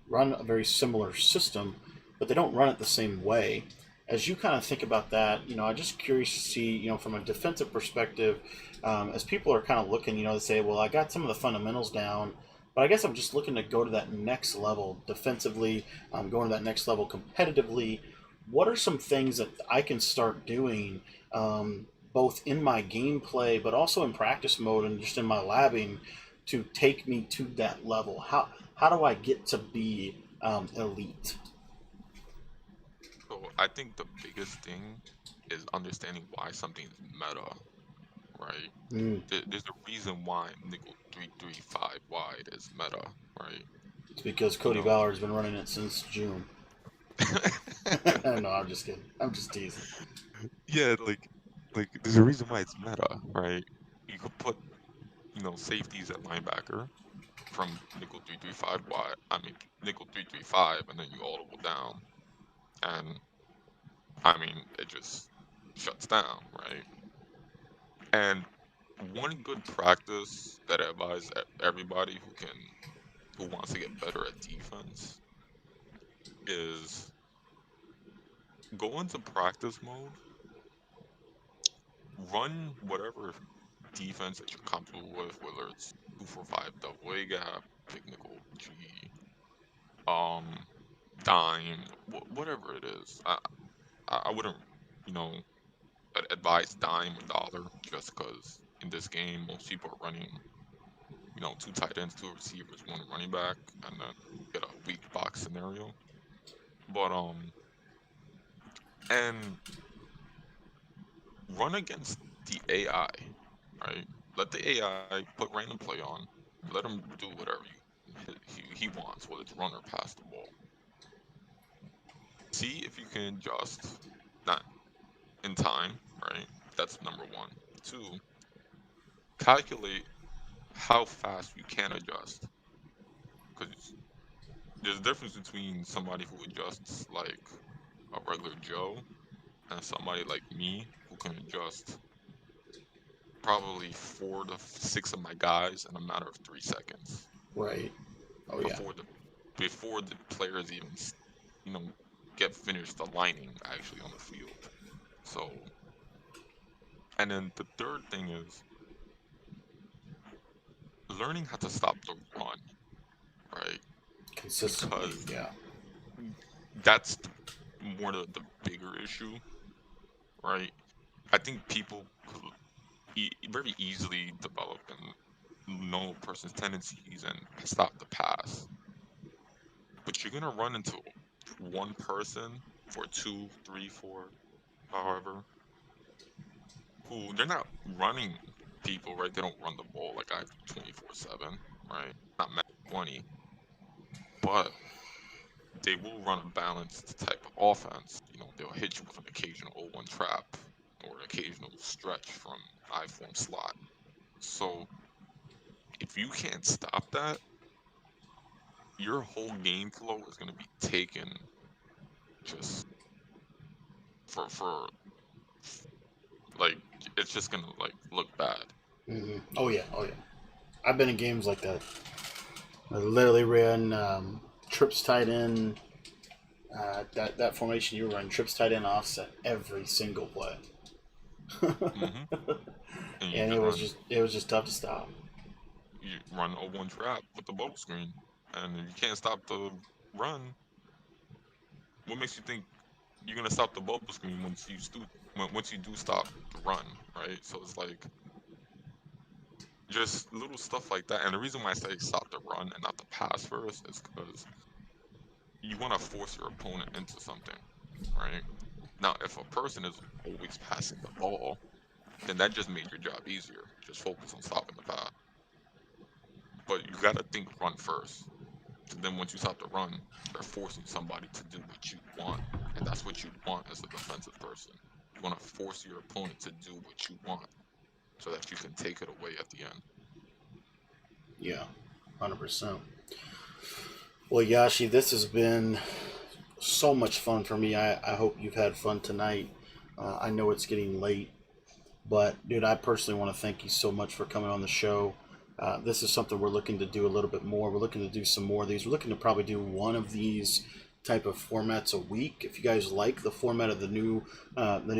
run a very similar system, but they don't run it the same way. As you kind of think about that, I'm just curious to see, from a defensive perspective, as people are kind of looking, they say, well, I got some of the fundamentals down, but I guess I'm just looking to go to that next level defensively, going to that next level competitively. What are some things that I can start doing, both in my gameplay, but also in practice mode and just in my labbing, to take me to that level? How do I get to be elite? So I think the biggest thing is understanding why something is meta, right? Mm, There's a reason why nickel 335 wide is meta, right? it's because You Cody know. Ballard's been running it since June. No, I'm just kidding. I'm just teasing. Yeah, like there's a reason why it's meta, right? You could put, safeties at linebacker from nickel 335 wide. I mean nickel 335, and then you audible down. and I mean it just shuts down, right? And one good practice that I advise everybody who wants to get better at defense is go into practice mode, run whatever defense that you're comfortable with, whether it's 2-4-5 double A gap, pick nickel G, um, dime, whatever it is. I wouldn't, you know, advise dime or dollar just because in this game most people are running, two tight ends, two receivers, one running back, and then get a weak box scenario. But and run against the AI, right? Let the AI put random play on. Let him do whatever he wants, whether it's run or pass the ball. See if you can adjust that in time, right? That's number one. Two, calculate how fast you can adjust. Because there's a difference between somebody who adjusts like a regular Joe and somebody like me who can adjust probably 4 to 6 of my guys in a matter of 3 seconds Right. Oh yeah. before the players even you know get finished aligning actually on the field. So, and then the third thing is learning how to stop the run, right? Consistently. Because Yeah. that's more the bigger issue, right? I think people could very easily develop and know a person's tendencies and stop the pass. But you're gonna run into one person for 2, 3, 4, however, who they're not running people, right? They don't run the ball like I do 24/7, right? Not Madden 20, but they will run a balanced type of offense. They'll hit you with an occasional 0-1 trap or an occasional stretch from I-form slot. So if you can't stop that, your whole game flow is going to be taken just for like it's just going to like look bad. Oh yeah. Oh yeah. I've been in games like that. I literally ran trips tight end. That formation you run, trips tight end offset every single play. hmm And And it was just tough to stop. you run 0-1 trap with the bubble screen, and if you can't stop the run, what makes you think you're gonna stop the bubble screen once you do stop the run, right? So it's like just little stuff like that. And the reason why I say stop the run and not the pass first is because you want to force your opponent into something, right? Now, if a person is always passing the ball, then that just made your job easier. Just focus on stopping the pass. But you gotta think run first. And then once you stop the run, they're forcing somebody to do what you want. And that's what you want as a defensive person. You want to force your opponent to do what you want so that you can take it away at the end. Yeah, 100%. Well, Yashi, this has been so much fun for me. I hope you've had fun tonight. I know it's getting late, but dude, I personally want to thank you so much for coming on the show. This is something we're looking to do a little bit more. We're looking to do some more of these. We're looking to probably do one of these type of formats a week. If you guys like the format of the new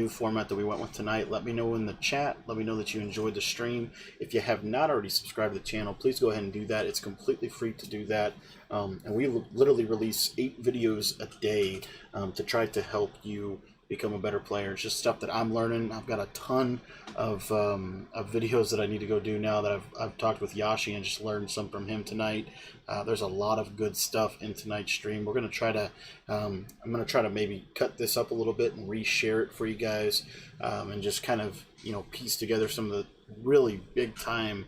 format that we went with tonight, let me know in the chat. Let me know that you enjoyed the stream. If you have not already subscribed to the channel, please go ahead and do that. It's completely free to do that. And we literally release 8 videos a day to try to help you become a better player. It's just stuff that I'm learning. I've got a ton of videos that I need to go do now that I've talked with Yashi and just learned some from him tonight. There's a lot of good stuff in tonight's stream. We're gonna try to I'm gonna try to maybe cut this up a little bit and reshare it for you guys, and just kind of piece together some of the really big time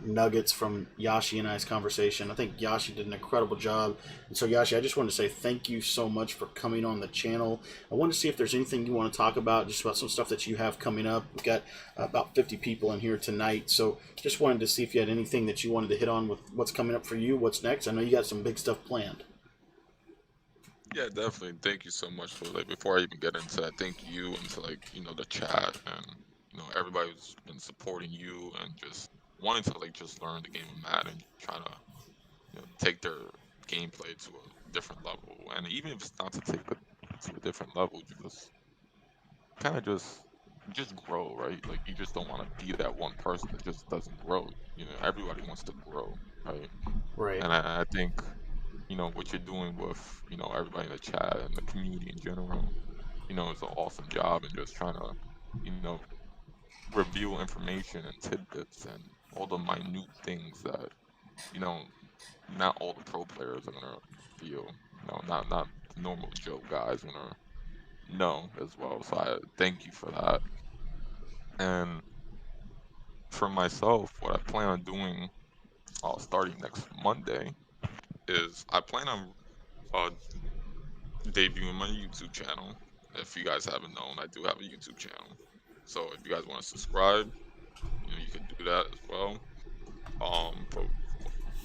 nuggets from Yashi and I's conversation. I think Yashi did an incredible job. And so, Yashi, I just wanted to say thank you so much for coming on the channel. I want to see if there's anything you want to talk about, just about some stuff that you have coming up. We've got about 50 people in here tonight. So just wanted to see if you had anything that you wanted to hit on with what's coming up for you, what's next. I know you got some big stuff planned. Yeah, definitely. Thank you so much for like before I even get into that, thank you and to like, the chat and everybody who's been supporting you and just wanting to like just learn the game of Madden, trying to, take their gameplay to a different level. And even if it's not to take it to a different level, just kind of just grow, right? Like you just don't want to be that one person that just doesn't grow. Everybody wants to grow, right? Right. And I think, what you're doing with, everybody in the chat and the community in general, it's an awesome job and just trying to, you know, reveal information and tidbits and all the minute things that, you know, not all the pro players are gonna reveal. Not the normal Joe guys gonna know as well. So I thank you for that. And for myself, what I plan on doing starting next Monday is I plan on uh, debuting my YouTube channel. If you guys haven't known, I do have a YouTube channel. So if you guys want to subscribe, you can do that as well. But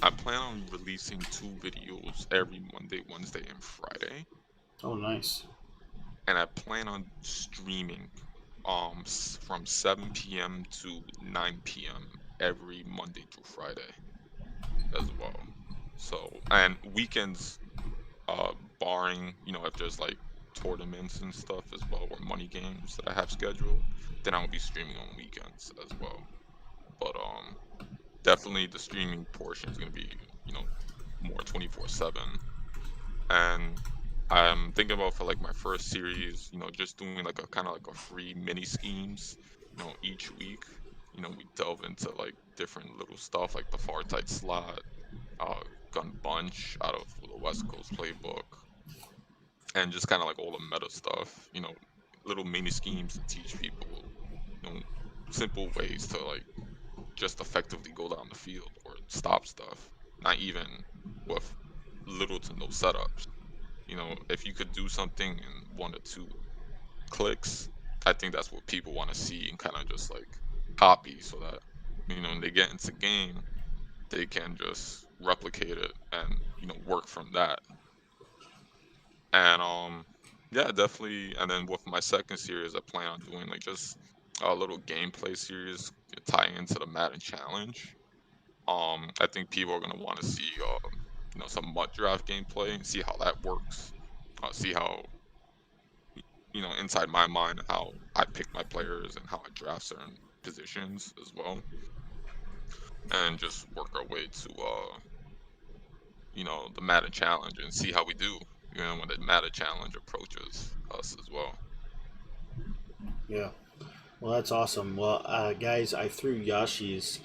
I plan on releasing 2 videos every Monday, Wednesday, and Friday, Oh, nice. and I plan on streaming from 7 p.m. to 9 p.m. every Monday through Friday as well. So and weekends, barring if there's like tournaments and stuff as well or money games that I have scheduled, then I'll be streaming on weekends as well. But definitely the streaming portion is gonna be more 24/7. And I'm thinking about for like my first series, just doing like a kind of like a free mini schemes, each week. We delve into like different little stuff like the far tight slot, uh, gun bunch out of the West Coast playbook, and just kind of like all the meta stuff. Little mini schemes to teach people, you know, simple ways to like just effectively go down the field or stop stuff. Not even with little to no setups. If you could do something in 1 or 2 clicks, I think that's what people want to see and kind of just like copy so that, when they get into game, they can just replicate it and, work from that. And yeah, definitely. And then with my second series, I plan on doing like just a little gameplay series tying into the Madden challenge. I think people are gonna want to see some mud draft gameplay and see how that works. See how inside my mind how I pick my players and how I draft certain positions as well, and just work our way to the Madden challenge and see how we do. When the Madden challenge approaches us as well. Yeah. Well, that's awesome. Well, guys, I threw Yashi's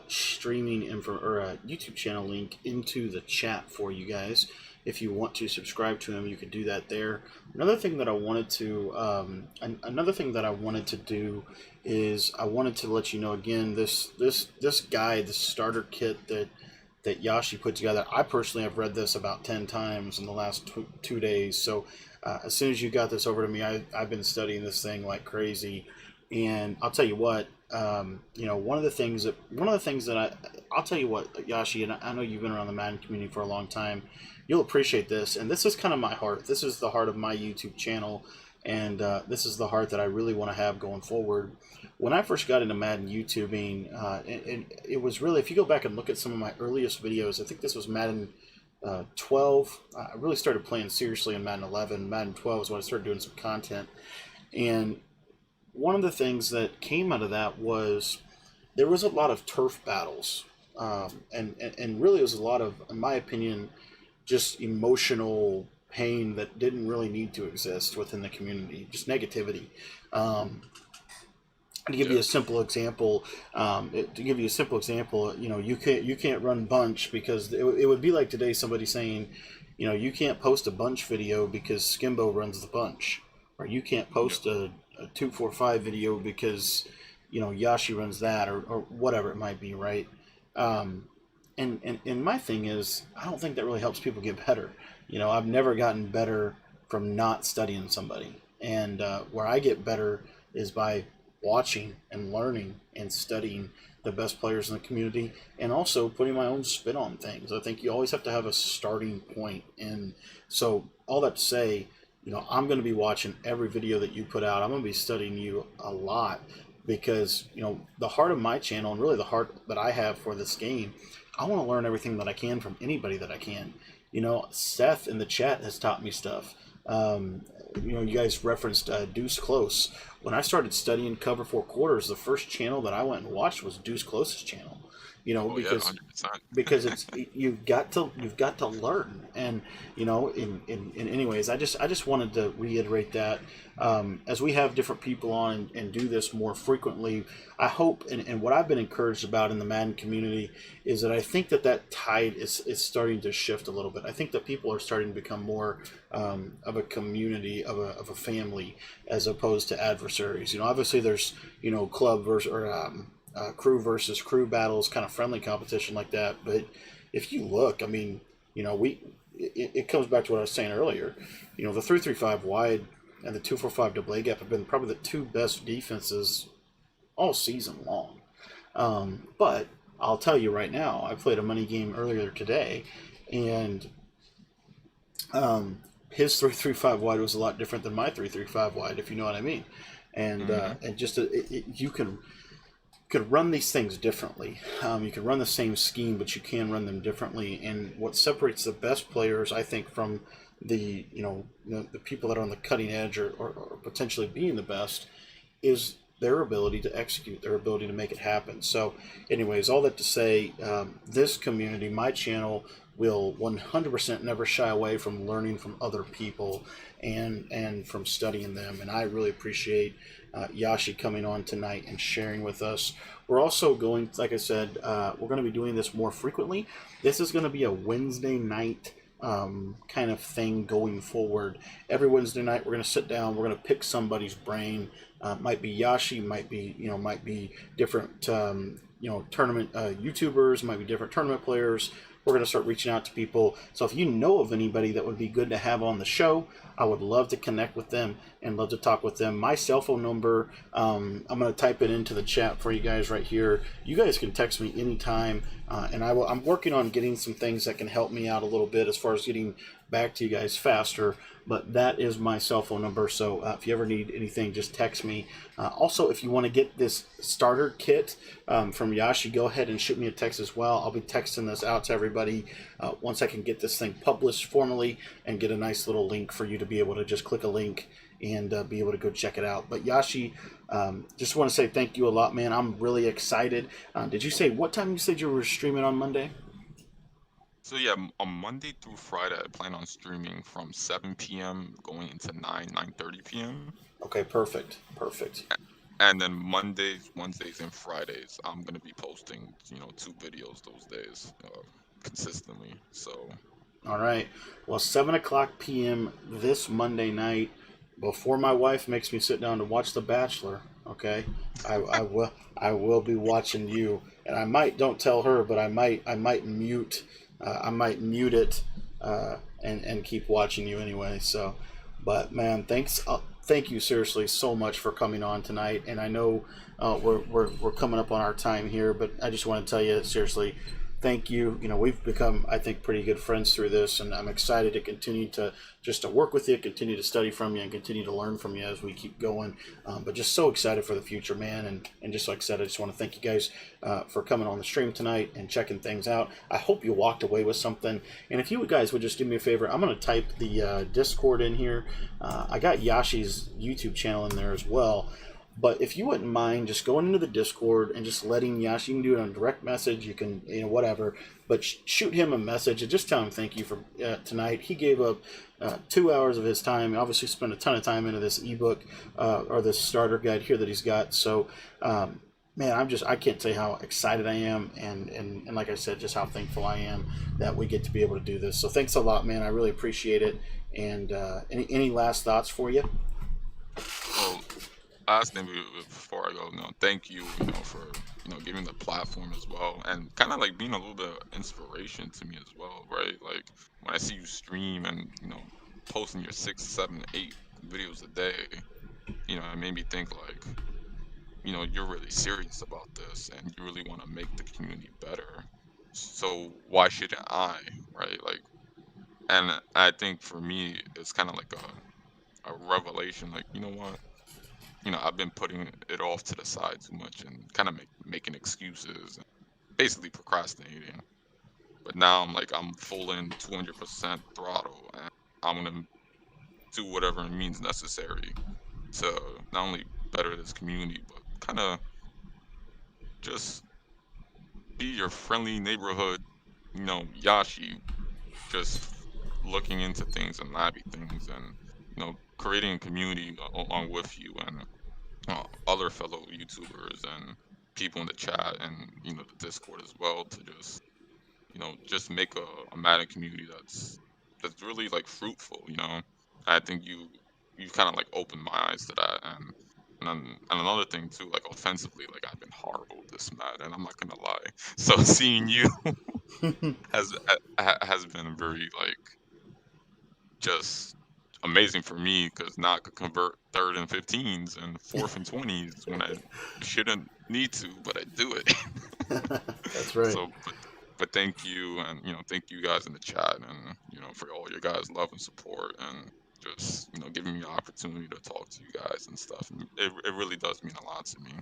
streaming info or YouTube channel link into the chat for you guys. If you want to subscribe to him, you can do that there. Another thing that I wanted to do is I wanted to let you know again this guide, this starter kit that Yashi put together. I personally have read this about 10 times in the last 2 days. So as soon as you got this over to me, I've been studying this thing like crazy. And I'll tell you what, one of the things that I'll tell you what, Yashi, and I know you've been around the Madden community for a long time. You'll appreciate this. And this is kind of my heart. This is the heart of my YouTube channel. And this is the heart that I really want to have going forward. When I first got into Madden YouTubing, and it was really, if you go back and look at some of my earliest videos, I think this was Madden 12. I really started playing seriously in Madden 11. Madden 12 is when I started doing some content. And one of the things that came out of that was there was a lot of turf battles. And really it was a lot of, in my opinion, just emotional pain that didn't really need to exist within the community, just negativity. To give you a simple example, you can't run bunch because it would be like today somebody saying, you can't post a bunch video because Skimbo runs the bunch, or you can't post a 245 video because Yashi runs that, or whatever it might be, right? And my thing is, I don't think that really helps people get better. I've never gotten better from not studying somebody, and where I get better is by watching and learning and studying the best players in the community, and also putting my own spin on things. I think you always have to have a starting point. And so all that to say, I'm going to be watching every video that you put out. I'm going to be studying you a lot, because the heart of my channel, and really the heart that I have for this game, I want to learn everything that I can from anybody that I can. Seth in the chat has taught me stuff. You guys referenced Deuce Close. When I started studying cover 4 quarters, the first channel that I went and watched was Deuce Close's channel. Because 100%. it's you've got to learn. And in anyways, I just wanted to reiterate that, as we have different people on and do this more frequently, I hope, and what I've been encouraged about in the Madden community is that I think that tide is starting to shift a little bit. I think that people are starting to become more of a community, of a family, as opposed to adversaries. Obviously there's club versus crew versus crew battles, kind of friendly competition like that. But if you look, I mean, it comes back to what I was saying earlier. The 3-3-5 wide and the 2-4-5 double A gap have been probably the two best defenses all season long. But I'll tell you right now, I played a money game earlier today, and his 3-3-5 wide was a lot different than my 3-3-5 wide, if you know what I mean. And and just you could run these things differently. You can run the same scheme, but you can run them differently. And what separates the best players, I think, from the the people that are on the cutting edge or potentially being the best, is their ability to execute, their ability to make it happen. So anyways, all that to say, this community, my channel, will 100% never shy away from learning from other people and from studying them. And I really appreciate Yashi coming on tonight and sharing with us. We're also going, like I said, we're going to be doing this more frequently. This is going to be a Wednesday night kind of thing going forward. Every Wednesday night we're going to sit down, we're going to pick somebody's brain. Might be Yashi, might be different tournament YouTubers, might be different tournament players. We're going to start reaching out to people. So if you know of anybody that would be good to have on the show, I would love to connect with them and love to talk with them. My cell phone number, I'm going to type it into the chat for you guys right here. You guys can text me anytime, and I'm working on getting some things that can help me out a little bit as far as getting back to you guys faster. But that is my cell phone number, so if you ever need anything, just text me. Also, if you want to get this starter kit from Yashi, go ahead and shoot me a text as well. I'll be texting this out to everybody once I can get this thing published formally and get a nice little link for you to be able to just click a link and be able to go check it out. But Yashi, just want to say thank you a lot, man. I'm really excited. Did you say what time you said you were streaming on Monday? So yeah, on Monday through Friday, I plan on streaming from 7 p.m. going into 9:30 p.m. Okay, perfect. And then Mondays, Wednesdays, and Fridays, I'm gonna be posting 2 videos those days consistently. So. All right. Well, 7:00 p.m. this Monday night, before my wife makes me sit down to watch The Bachelor. Okay, I will be watching you, and I might, don't tell her, but I might mute. I might mute it and keep watching you anyway. So, but man, thank you seriously so much for coming on tonight. And I know we're coming up on our time here, but I just want to tell you seriously, thank you. We've become, I think, pretty good friends through this, and I'm excited to continue to work with you, continue to study from you, and continue to learn from you as we keep going. But just so excited for the future, man. And just like I said, I just want to thank you guys for coming on the stream tonight and checking things out. I hope you walked away with something. And if you guys would just do me a favor, I'm going to type the Discord in here. I got Yashi's YouTube channel in there as well. But if you wouldn't mind just going into the Discord and just letting Yashi, you can do it on direct message, you can, whatever, but shoot him a message and just tell him thank you for tonight. He gave up 2 hours of his time, and obviously spent a ton of time into this ebook or this starter guide here that he's got. So, man, I can't tell you how excited I am, and like I said, just how thankful I am that we get to be able to do this. So thanks a lot, man. I really appreciate it. And any last thoughts for you? Well, last thing before I go, thank you, for giving the platform as well, and kind of like being a little bit of inspiration to me as well, right? Like when I see you stream and posting your 6, 7, 8 videos a day, it made me think like, you're really serious about this and you really want to make the community better. So why shouldn't I, right? Like, and I think for me, it's kind of like a revelation. Like, you know what? I've been putting it off to the side too much and kind of making excuses, and basically procrastinating. But now I'm full in 200% throttle, and I'm gonna do whatever means necessary to not only better this community, but kind of just be your friendly neighborhood, Yashi, just looking into things and nabbing things, and creating a community along with you and other fellow YouTubers and people in the chat and the Discord as well, to just make a Madden community that's really like fruitful. I think you kind of like opened my eyes to that, and another thing too, like offensively, like I've been horrible this Madden, I'm not gonna lie. So seeing you has been very like just amazing for me, because now I could convert 3rd and 15s and 4th and 20s when I shouldn't need to, but I do it. That's right. So, but thank you, and thank you guys in the chat, and for all your guys' love and support, and just giving me the opportunity to talk to you guys and stuff. And it really does mean a lot to me.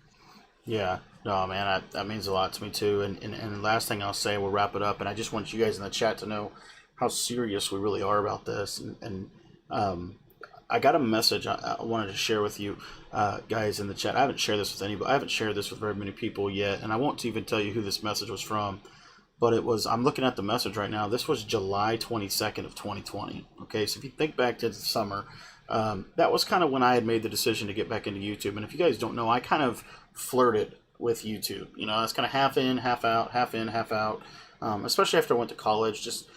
Yeah, no, man, that means a lot to me too. And the last thing I'll say, we'll wrap it up. And I just want you guys in the chat to know how serious we really are about this. And I got a message I wanted to share with you guys in the chat. I haven't shared this with anybody. I haven't shared this with very many people yet, and I won't even tell you who this message was from. But it was, I'm looking at the message right now. This was July 22nd of 2020. Okay, so if you think back to the summer, that was kind of when I had made the decision to get back into YouTube. And if you guys don't know, I kind of flirted with YouTube. I was kind of half in, half out, half in, half out. Especially after I went to college, just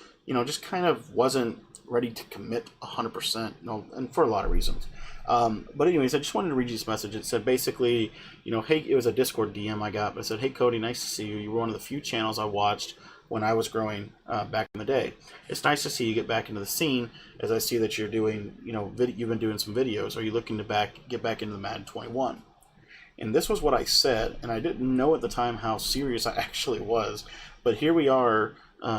kind of wasn't ready to commit 100%. And for a lot of reasons. But anyways, I just wanted to read you this message. It said basically, hey, it was a Discord DM I got, but it said, hey, Cody, nice to see you. You were one of the few channels I watched when I was growing back in the day. It's nice to see you get back into the scene, as I see that you're doing, you've been doing some videos. Are you looking to get back into the Madden 21? And this was what I said, and I didn't know at the time how serious I actually was. But here we are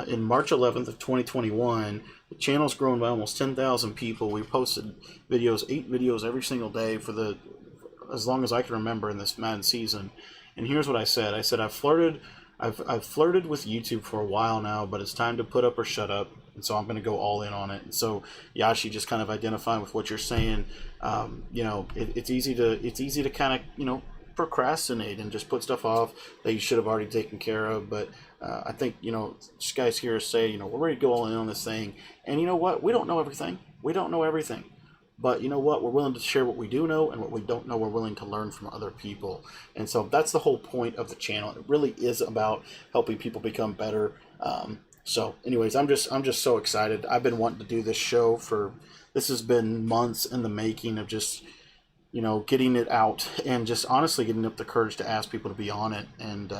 in March 11th of 2021. The channel's grown by almost 10,000 people. We posted videos, 8 videos every single day for as long as I can remember in this Madden season. And here's what I said. I said I've flirted with YouTube for a while now, but it's time to put up or shut up. And so I'm going to go all in on it. And so Yashi, just kind of identifying with what you're saying. It's easy to kind of procrastinate and just put stuff off that you should have already taken care of. But I think just guys here say we're ready to go all in on this thing. And you know what? We don't know everything. We don't know everything. But you know what? We're willing to share what we do know, and what we don't know, we're willing to learn from other people. And so that's the whole point of the channel. It really is about helping people become better. So anyways, I'm just so excited. I've been wanting to do this show this has been months in the making of just, getting it out and just honestly getting up the courage to ask people to be on it. And,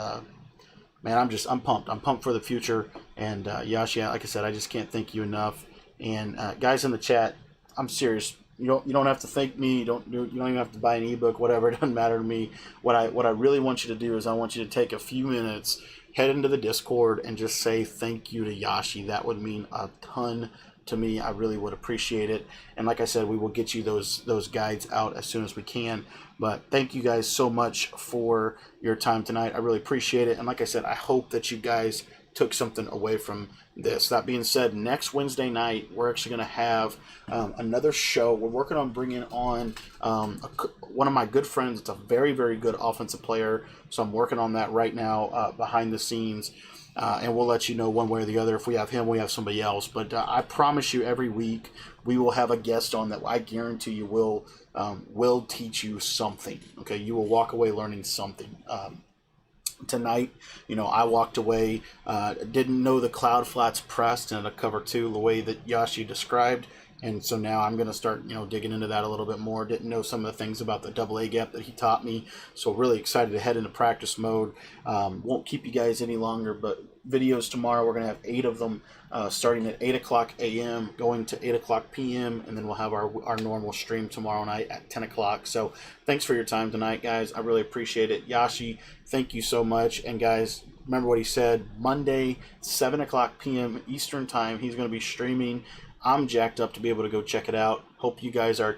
man, I'm pumped. I'm pumped for the future. And, Yashi, like I said, I just can't thank you enough. And, guys in the chat, I'm serious. You don't have to thank me. You don't even have to buy an ebook, whatever. It doesn't matter to me. What I really want you to do is I want you to take a few minutes, head into the Discord, and just say thank you to Yashi. That would mean a ton to me. I really would appreciate it. And like I said, we will get you those guides out as soon as we can. But thank you guys so much for your time tonight. I really appreciate it. And like I said, I hope that you guys took something away from this. That being said, next Wednesday night, we're actually going to have another show. We're working on bringing on one of my good friends. It's a very, very good offensive player. So I'm working on that right now behind the scenes. And we'll let you know one way or the other. If we have him, we have somebody else. But I promise you, every week we will have a guest on that I guarantee you will teach you something. Okay, you will walk away learning something. Tonight, I walked away, didn't know the cloud flats pressed and a cover 2 the way that Yashi described. And so now I'm going to start, digging into that a little bit more. Didn't know some of the things about the double A gap that he taught me. So really excited to head into practice mode. Won't keep you guys any longer, but videos tomorrow. We're going to have 8 of them starting at 8 o'clock a.m., going to 8 o'clock p.m., and then we'll have our normal stream tomorrow night at 10 o'clock. So thanks for your time tonight, guys. I really appreciate it. Yashi, thank you so much. And guys, remember what he said. Monday, 7 o'clock p.m. Eastern time, he's going to be streaming. I'm jacked up to be able to go check it out. Hope you guys are